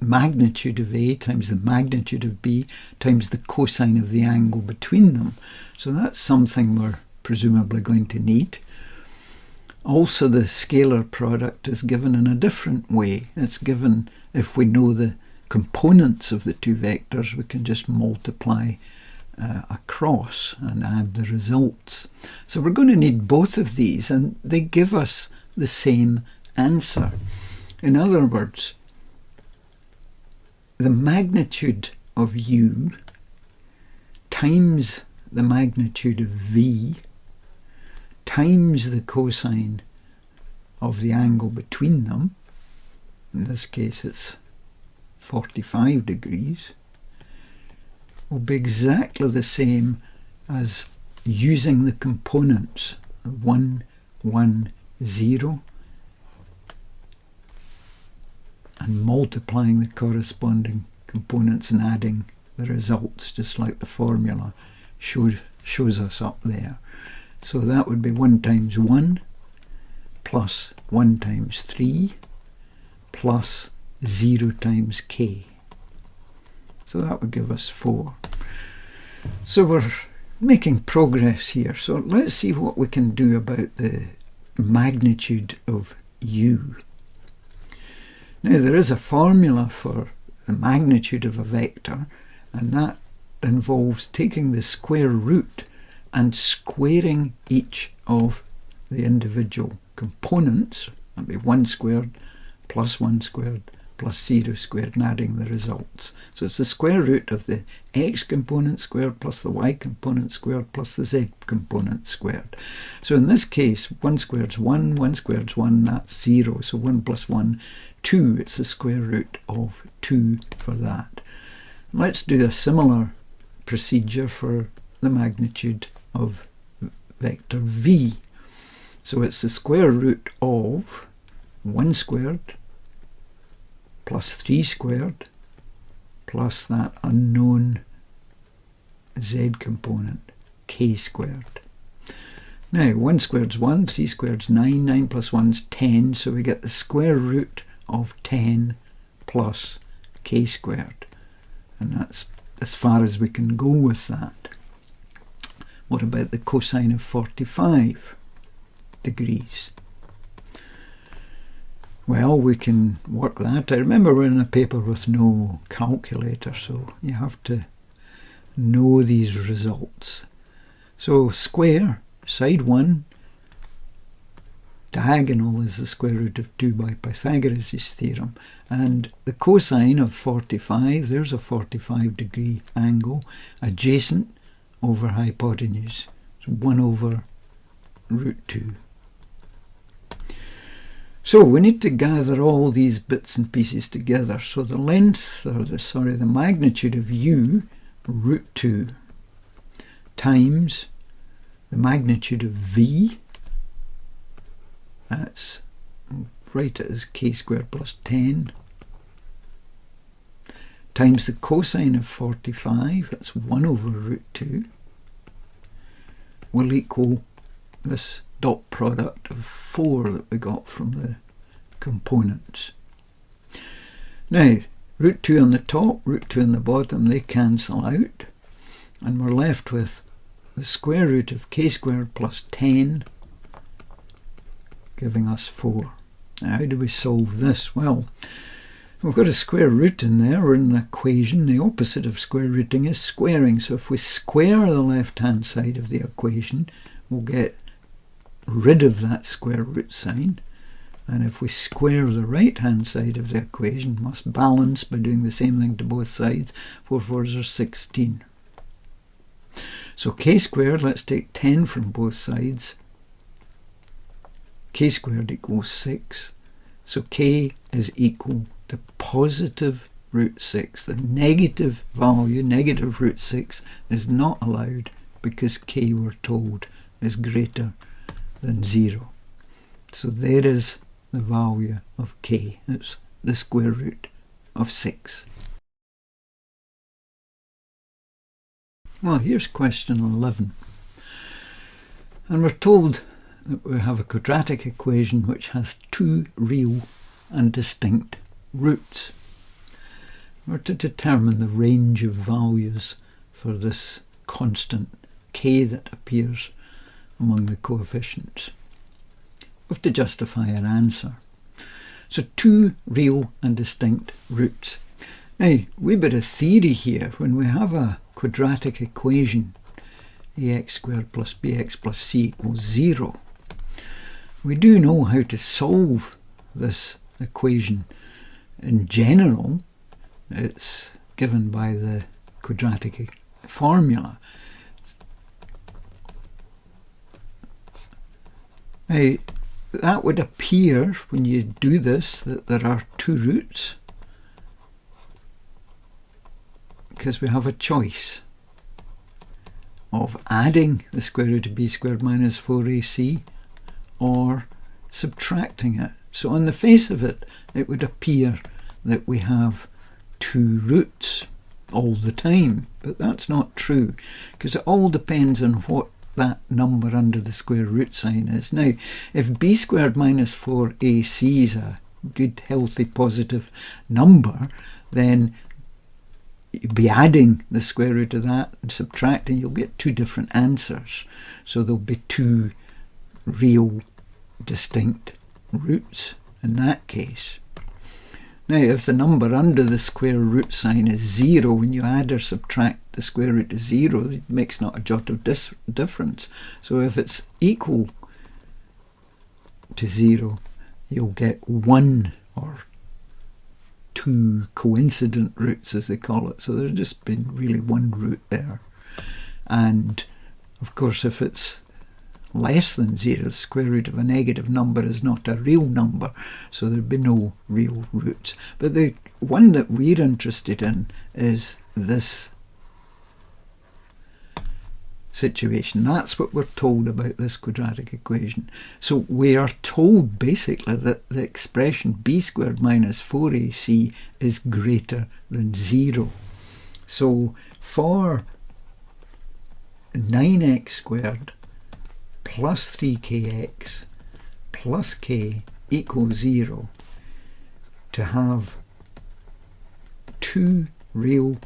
magnitude of a times the magnitude of b times the cosine of the angle between them. So that's something we're presumably going to need. Also, the scalar product is given in a different way. It's given, if we know the components of the 2 vectors, we can just multiply across and add the results. So we're going to need both of these, and they give us the same answer. In other words, the magnitude of u times the magnitude of v times the cosine of the angle between them, in this case it's 45 degrees, will be exactly the same as using the components 1, 1, 0, and multiplying the corresponding components and adding the results, just like the formula shows us up there. So that would be 1 times 1 plus 1 times 3 plus 0 times k. So that would give us 4. So we're making progress here. So let's see what we can do about the magnitude of u. Now there is a formula for the magnitude of a vector, and that involves taking the square root and squaring each of the individual components. That'd be 1 squared plus 1 squared plus 0 squared, and adding the results. So it's the square root of the x component squared plus the y component squared plus the z component squared. So in this case, 1 squared is 1, 1 squared is 1, that's 0. So 1 plus 1, 2. It's the square root of 2 for that. Let's do a similar procedure for the magnitude of vector v. So it's the square root of 1 squared plus 3 squared plus that unknown z component, k squared. Now 1 squared is 1, 3 squared is 9, 9 plus 1 is 10, so we get the square root of 10 plus k squared. And that's as far as we can go with that. What about the cosine of 45 degrees? Well, we can work that out. Remember, we're in a paper with no calculator, so you have to know these results. So square, side 1, diagonal is the square root of 2 by Pythagoras' theorem. And the cosine of 45, there's a 45 degree angle, adjacent over hypotenuse. So 1 over root 2. So we need to gather all these bits and pieces together. So the length, or the magnitude of u, root 2, times the magnitude of v, that's, write it as k squared plus 10, times the cosine of 45, that's 1 over root 2, will equal this dot product of 4 that we got from the components. Now, root 2 on the top, root 2 on the bottom, they cancel out, and we're left with the square root of k squared plus 10, giving us 4. Now, how do we solve this? Well, we've got a square root in there, we're in an equation. The opposite of square rooting is squaring. So if we square the left-hand side of the equation, we'll get rid of that square root sign. And if we square the right-hand side of the equation, must balance by doing the same thing to both sides. 4 4s are 16. So k squared, let's take 10 from both sides. K squared equals 6. So k is equal to positive root 6. The negative value, negative root 6, is not allowed because k, we're told, is greater than 0. So there is the value of k. It's the square root of 6. Well, here's question 11. And we're told that we have a quadratic equation which has 2 real and distinct roots. We're to determine the range of values for this constant k that appears among the coefficients. We have to justify our answer. So 2 real and distinct roots. Now, we bit of theory here. When we have a quadratic equation, ax squared plus bx plus c equals 0, we do know how to solve this equation. In general, it's given by the quadratic formula. Now, that would appear, when you do this, that there are 2 roots, because we have a choice of adding the square root of b squared minus 4ac or subtracting it. So on the face of it, it would appear that we have two roots all the time, but that's not true, because it all depends on what that number under the square root sign is. Now, if b squared minus 4ac is a good, healthy, positive number, then you'll be adding the square root of that and subtracting, you'll get two different answers. So there'll be two real distinct roots in that case. Now, if the number under the square root sign is 0, when you add or subtract the square root of 0, it makes not a jot of difference. So if it's equal to 0, you'll get one or two coincident roots, as they call it. So there's just been really one root there. And of course, if it's less than 0, the square root of a negative number is not a real number, so there'd be no real roots. But the one that we're interested in is this situation. That's what we're told about this quadratic equation. So we are told basically that the expression b squared minus 4ac is greater than 0. So for 9x squared plus 3kx plus k equals 0, to have two real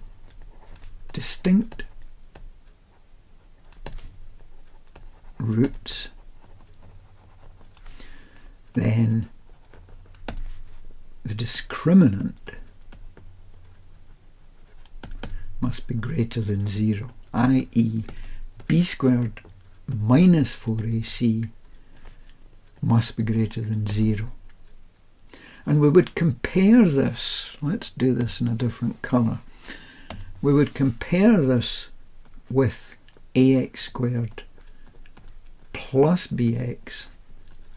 distinct roots, then the discriminant must be greater than 0, i.e. b squared minus 4ac must be greater than 0. And we would compare this, let's do this in a different colour, we would compare this with ax squared plus bx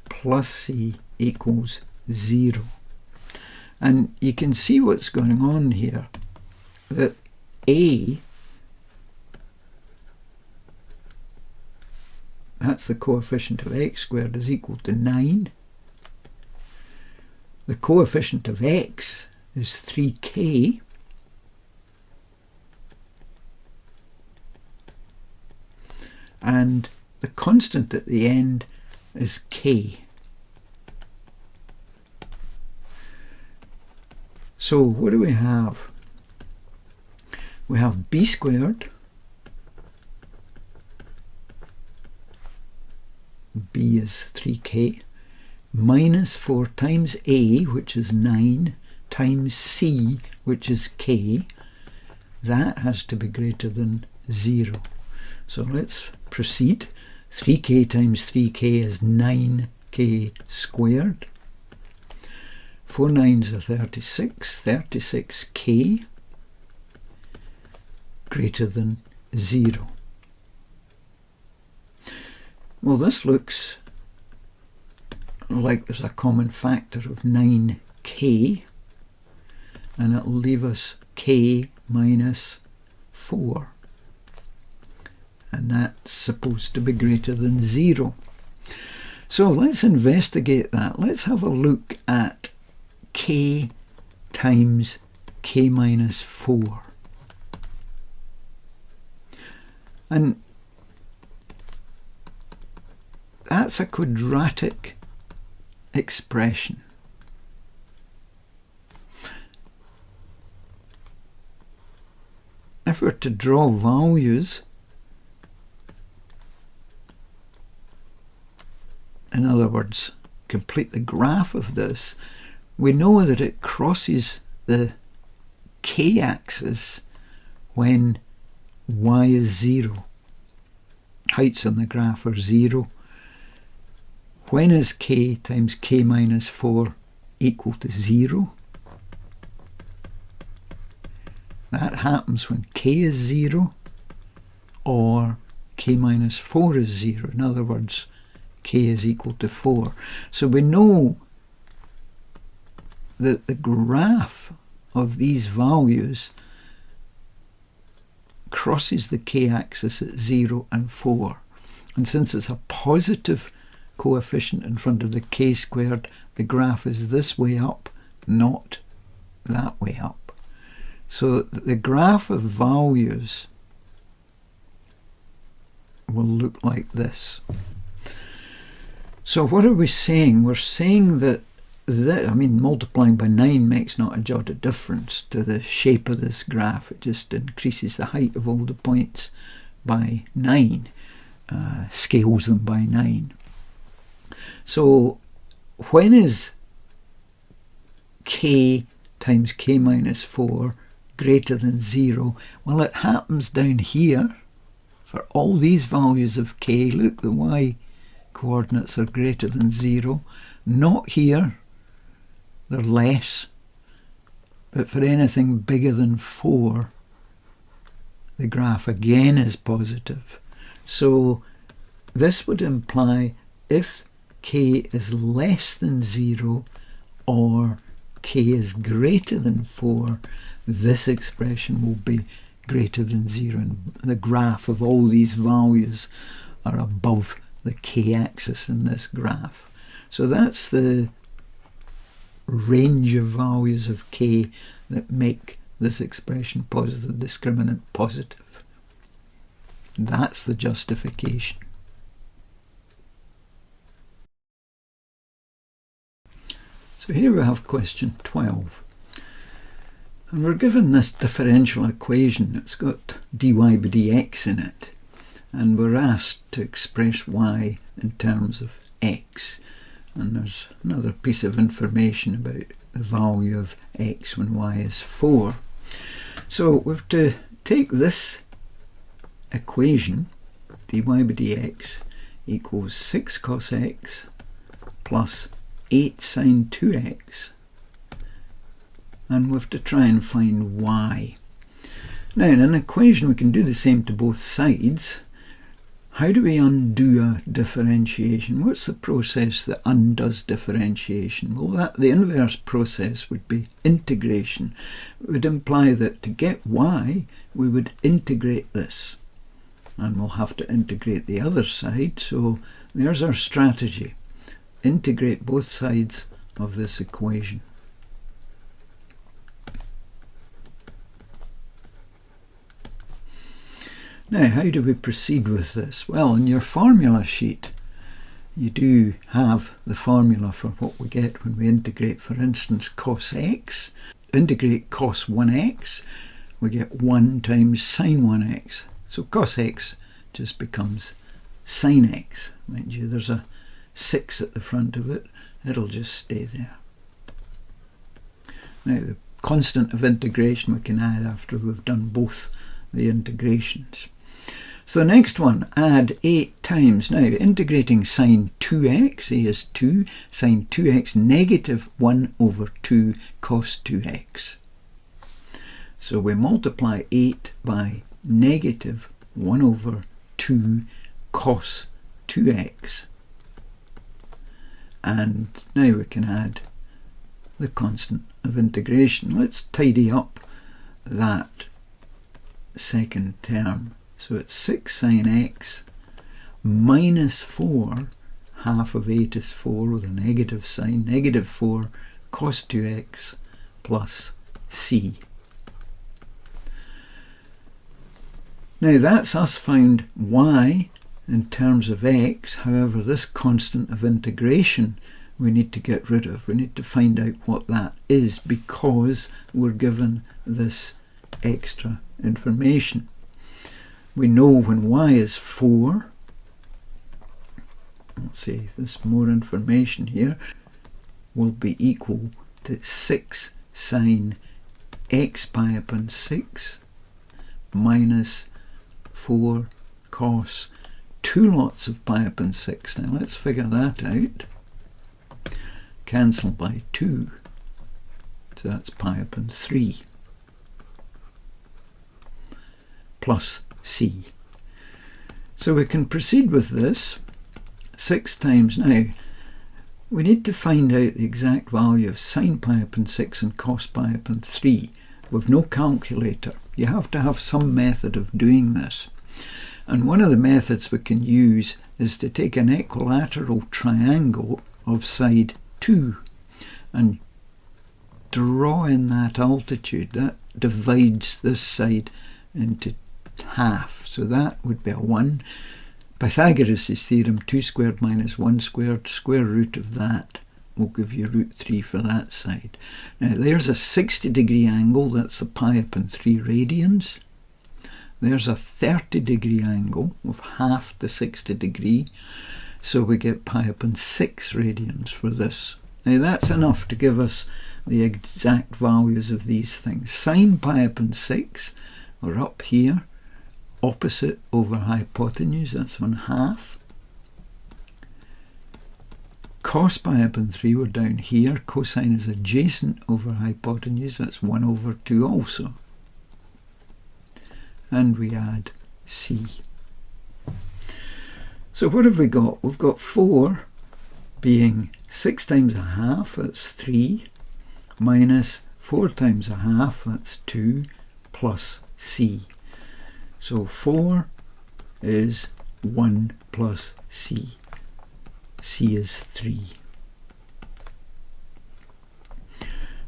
plus c equals 0. And you can see what's going on here, that a, that's the coefficient of x squared, is equal to 9. The coefficient of x is 3k. And the constant at the end is k. So what do we have? We have b squared, b is 3k, minus 4 times a, which is 9, times c, which is k. That has to be greater than 0. So let's proceed. 3k times 3k is 9k squared. 4 9s are 36, 36k greater than 0. Well, this looks like there's a common factor of 9k, and it'll leave us k minus 4. And that's supposed to be greater than 0. So let's investigate that. Let's have a look at k times k minus 4. And that's a quadratic expression. If we're to draw values, in other words, complete the graph of this, we know that it crosses the k-axis when y is 0. Heights on the graph are 0. When is k times k minus 4 equal to 0? That happens when k is 0 or k minus 4 is 0. In other words, k is equal to 4. So we know that the graph of these values crosses the k-axis at 0 and 4. And since it's a positive coefficient in front of the k squared, the graph is this way up, not that way up. So the graph of values will look like this. So what are we saying? We're saying that multiplying by 9 makes not a jot of difference to the shape of this graph. It just increases the height of all the points by 9, scales them by 9. So when is k times k minus 4 greater than 0? Well, it happens down here for all these values of k. Look, the y coordinates are greater than 0. Not here, they're less. But for anything bigger than 4, the graph again is positive. So this would imply if k is less than 0 or k is greater than 4, this expression will be greater than 0. And the graph of all these values are above the k-axis in this graph. So that's the range of values of k that make this expression positive discriminant positive. That's the justification. So here we have question 12. And we're given this differential equation. It's got dy by dx in it. And we're asked to express y in terms of x. And there's another piece of information about the value of x when y is 4. So we have to take this equation, dy by dx equals 6 cos x plus 8 sine 2x, and we have to try and find y. Now in an equation we can do the same to both sides. How do we undo a differentiation? What's the process that undoes differentiation? Well, the inverse process would be integration. It would imply that to get y, we would integrate this. And we'll have to integrate the other side. So there's our strategy. Integrate both sides of this equation. Now, how do we proceed with this? Well, in your formula sheet, you do have the formula for what we get when we integrate, for instance, cos x. Integrate cos 1x, we get 1 times sine 1x. So cos x just becomes sine x. Mind you, there's a 6 at the front of it. It'll just stay there. Now, the constant of integration we can add after we've done both the integrations. So the next one, add 8 times. Now, integrating sine 2x, a is 2, sine 2x negative 1 over 2 cos 2x. So we multiply 8 by negative 1 over 2 cos 2x. And now we can add the constant of integration. Let's tidy up that second term. So it's 6 sine x minus 4, half of 8 is 4 with a negative sign, negative 4 cos 2x plus c. Now that's us found y in terms of x. However, this constant of integration we need to get rid of. We need to find out what that is because we're given this extra information. We know when y is 4, let's see, there's more information here, will be equal to 6 sine x pi upon 6 minus 4 cos 2 lots of pi upon 6. Now let's figure that out. Cancel by 2, so that's pi upon 3 plus c. So we can proceed with this 6 times. Now we need to find out the exact value of sine pi upon 6 and cos pi upon 3. We've no calculator. You have to have some method of doing this. And one of the methods we can use is to take an equilateral triangle of side 2. And draw in that altitude, that divides this side into half. So that would be a 1. Pythagoras' theorem, 2 squared minus 1 squared, square root of that will give you root 3 for that side. Now there's a 60-degree angle, that's the pi upon 3 radians. There's a 30-degree angle of half the 60 degree, so we get pi upon 6 radians for this. Now that's enough to give us the exact values of these things. Sine pi upon 6, we're up here, opposite over hypotenuse, that's 1/2. Cos pi upon 3, we're down here, cosine is adjacent over hypotenuse, that's 1/2 also. And we add c. So what have we got? We've got 4 being 6 times 1/2, that's 3, minus 4 times 1/2, that's 2, plus c. So 4 is 1 plus c. C is 3.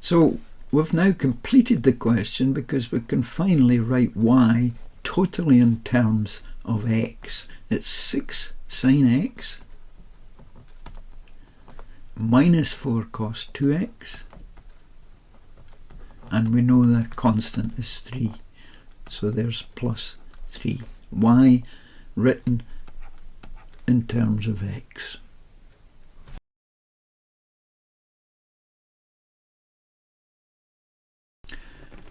So we've now completed the question because we can finally write y totally in terms of x. It's 6 sine x minus 4 cos 2x, and we know the constant is 3. So there's plus 3. Y written in terms of x.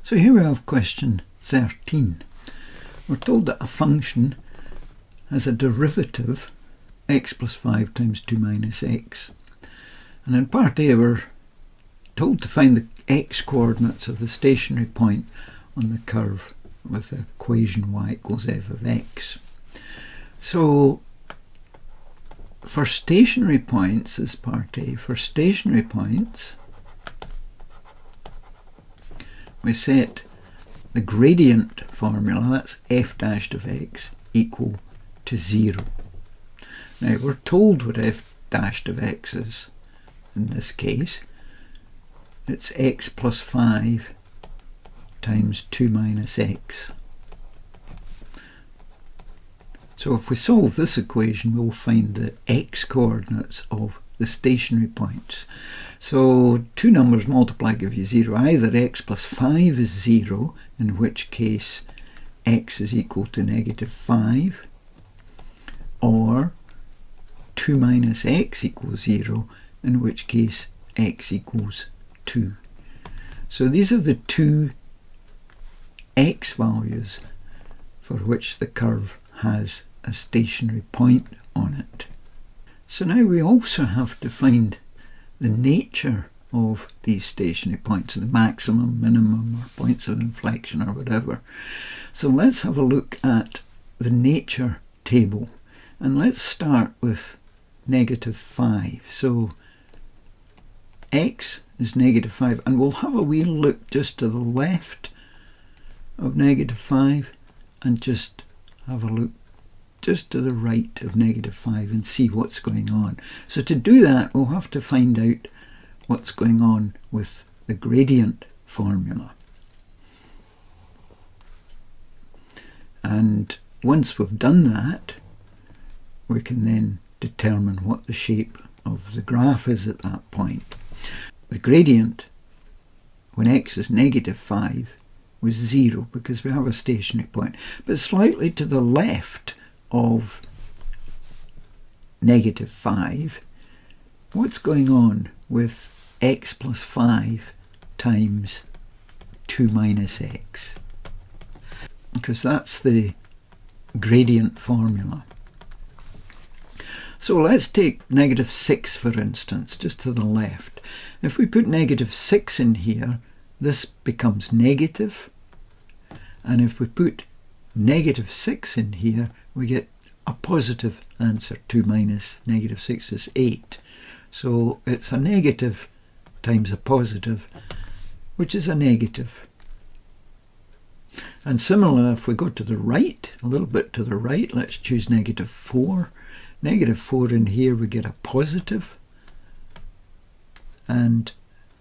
So here we have question 13. We're told that a function has a derivative x plus 5 times 2 minus x. And in part A we're told to find the x coordinates of the stationary point on the curve with the equation y equals f of x. So for stationary points, this is part A, for stationary points we set the gradient formula, that's f dashed of x, equal to 0. Now we're told what f dashed of x is in this case. It's x plus 5 times 2 minus x. So if we solve this equation, we'll find the x coordinates of the stationary points. So two numbers multiply give you 0. Either x plus 5 is 0, in which case x is equal to negative 5, or 2 minus x equals 0, in which case x equals 2. So these are the two x values for which the curve has a stationary point on it. So now we also have to find the nature of these stationary points, the maximum, minimum, or points of inflection, or whatever. So let's have a look at the nature table, and let's start with negative 5. So x is negative 5, and we'll have a wee look just to the left of negative 5 and just have a look just to the right of negative 5 and see what's going on. So to do that, we'll have to find out what's going on with the gradient formula. And once we've done that, we can then determine what the shape of the graph is at that point. The gradient, when x is negative 5, was 0 because we have a stationary point. But slightly to the left of negative 5, what's going on with x plus 5 times 2 minus x? Because that's the gradient formula. So let's take negative 6 for instance, just to the left. If we put negative 6 in here, this becomes negative, and if we put negative 6 in here, we get a positive answer. 2 minus negative 6 is 8. So it's a negative times a positive, which is a negative. And similar, if we go to the right, a little bit to the right, let's choose negative 4. Negative 4 in here, we get a positive. And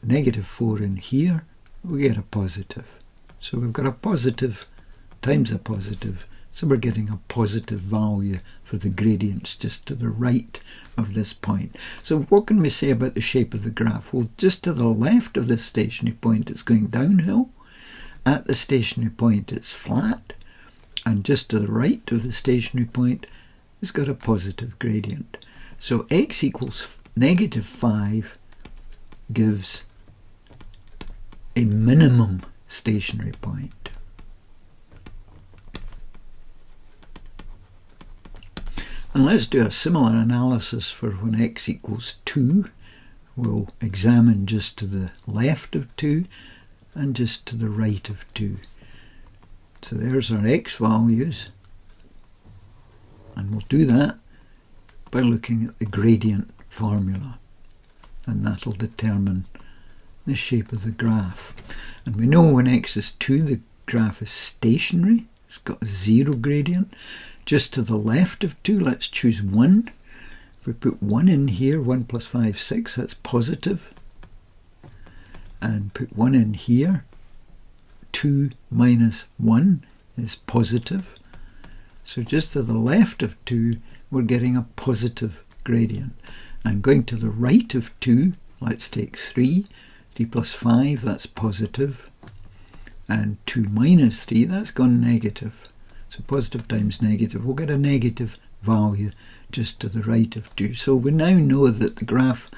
negative 4 in here, we get a positive. So we've got a positive times a positive, so we're getting a positive value for the gradients just to the right of this point. So what can we say about the shape of the graph? Well, just to the left of this stationary point it's going downhill, at the stationary point it's flat, and just to the right of the stationary point it's got a positive gradient. So x equals negative 5 gives a minimum stationary point. And let's do a similar analysis for when x equals 2. We'll examine just to the left of 2 and just to the right of 2. So there's our x values, and we'll do that by looking at the gradient formula, and that'll determine the shape of the graph. And we know when x is 2 the graph is stationary, it's got a 0 gradient. Just to the left of 2, let's choose 1. If we put 1 in here, 1 plus 5, 6, that's positive. And put 1 in here, 2 minus 1 is positive. So just to the left of 2, we're getting a positive gradient. And going to the right of 2, let's take 3. 3 plus 5, that's positive. And 2 minus 3, that's gone negative. So positive times negative, we'll get a negative value just to the right of 2. So we now know that the graph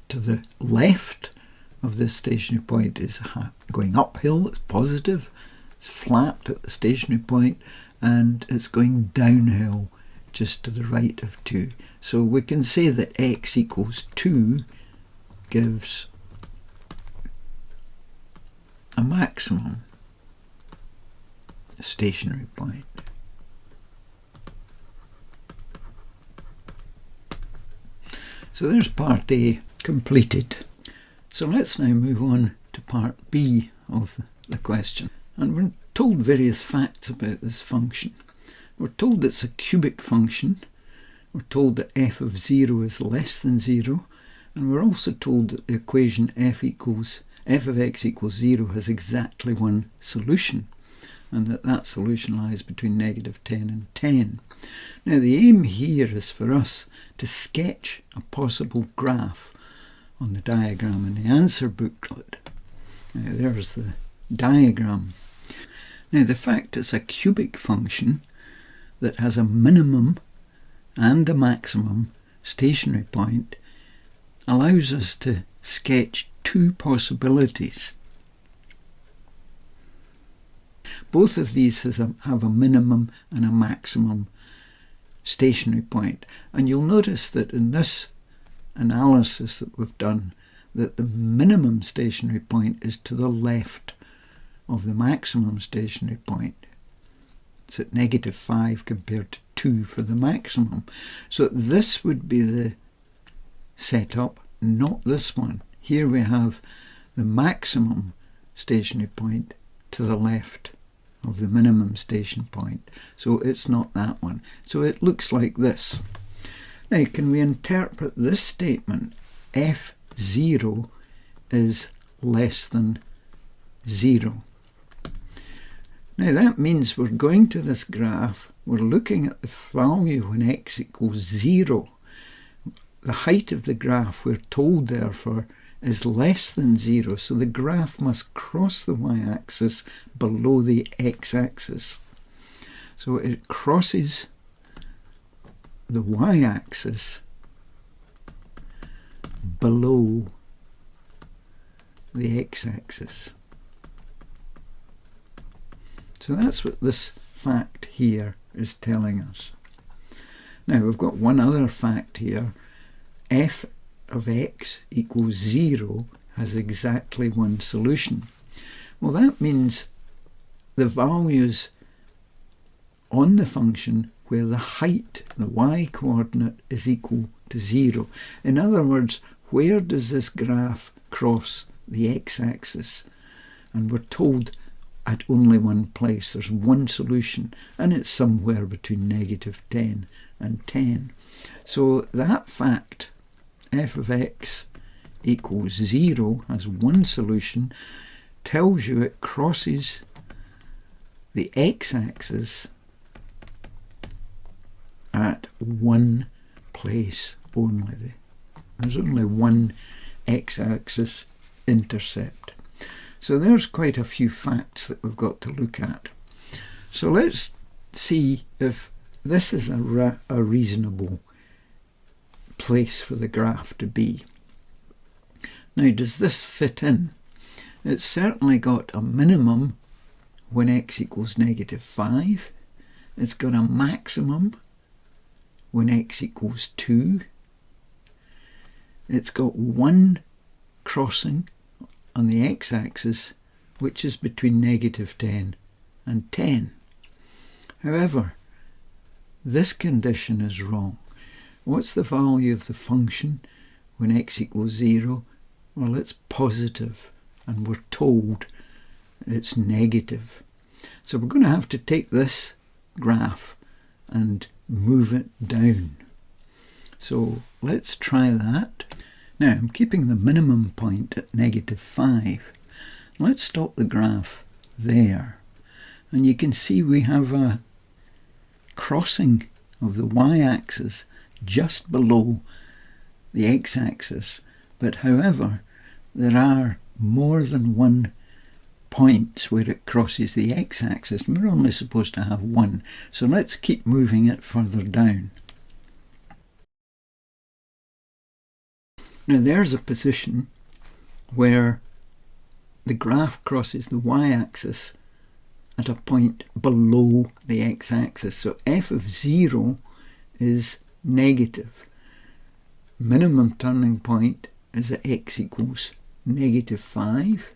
to the left of this stationary point is going uphill, it's positive, it's flat at the stationary point, and it's going downhill just to the right of 2. So we can say that x equals 2 gives a maximum stationary point. So there's part A completed. So let's now move on to part B of the question. And we're told various facts about this function. We're told it's a cubic function. We're told that f of 0 is less than 0. And we're also told that the equation f of x equals 0 has exactly one solution, and that solution lies between negative 10 and 10. Now the aim here is for us to sketch a possible graph on the diagram in the answer booklet. Now there's the diagram. Now the fact it's a cubic function that has a minimum and a maximum stationary point allows us to sketch two possibilities. Both of these have a minimum and a maximum stationary point. And you'll notice that in this analysis that we've done, that the minimum stationary point is to the left of the maximum stationary point. It's at negative 5 compared to 2 for the maximum. So this would be the setup, not this one. Here we have the maximum stationary point to the left of the minimum station point. So it's not that one. So it looks like this. Now can we interpret this statement? F0 is less than 0. Now that means we're going to this graph, we're looking at the value when x equals 0. The height of the graph, we're told therefore, is less than 0, so the graph must cross the y-axis below the x-axis. So it crosses the y-axis below the x-axis. So that's what this fact here is telling us. Now we've got one other fact here. F of x equals 0 has exactly one solution. Well, that means the values on the function where the height, the y-coordinate, is equal to 0. In other words, where does this graph cross the x-axis? And we're told at only one place. There's one solution, and it's somewhere between negative 10 and 10. So that fact, f of x equals 0 as one solution tells you it crosses the x-axis at one place only. There's only one x-axis intercept. So there's quite a few facts that we've got to look at. So let's see if this is a reasonable place for the graph to be. Now, does this fit in? It's certainly got a minimum when x equals -5. It's got a maximum when x equals 2. It's got one crossing on the x-axis, which is between -10 and 10. However, this condition is wrong. What's the value of the function when x equals 0? Well, it's positive, and we're told it's negative. So we're going to have to take this graph and move it down. So let's try that. Now, I'm keeping the minimum point at -5. Let's stop the graph there. And you can see we have a crossing of the y-axis just below the x-axis. But however, there are more than one points where it crosses the x-axis. We're only supposed to have one. So let's keep moving it further down. Now there's a position where the graph crosses the y-axis at a point below the x-axis. So f of 0 is negative. Minimum turning point is at x equals -5.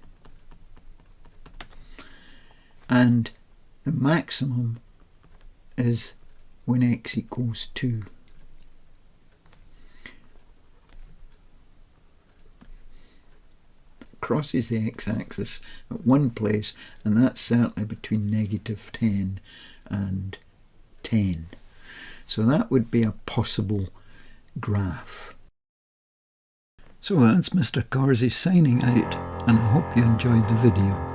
And the maximum is when x equals 2. Crosses the x-axis at one place, and that's certainly between -10 and 10. So that would be a possible graph. So that's Mr. Corsi signing out, and I hope you enjoyed the video.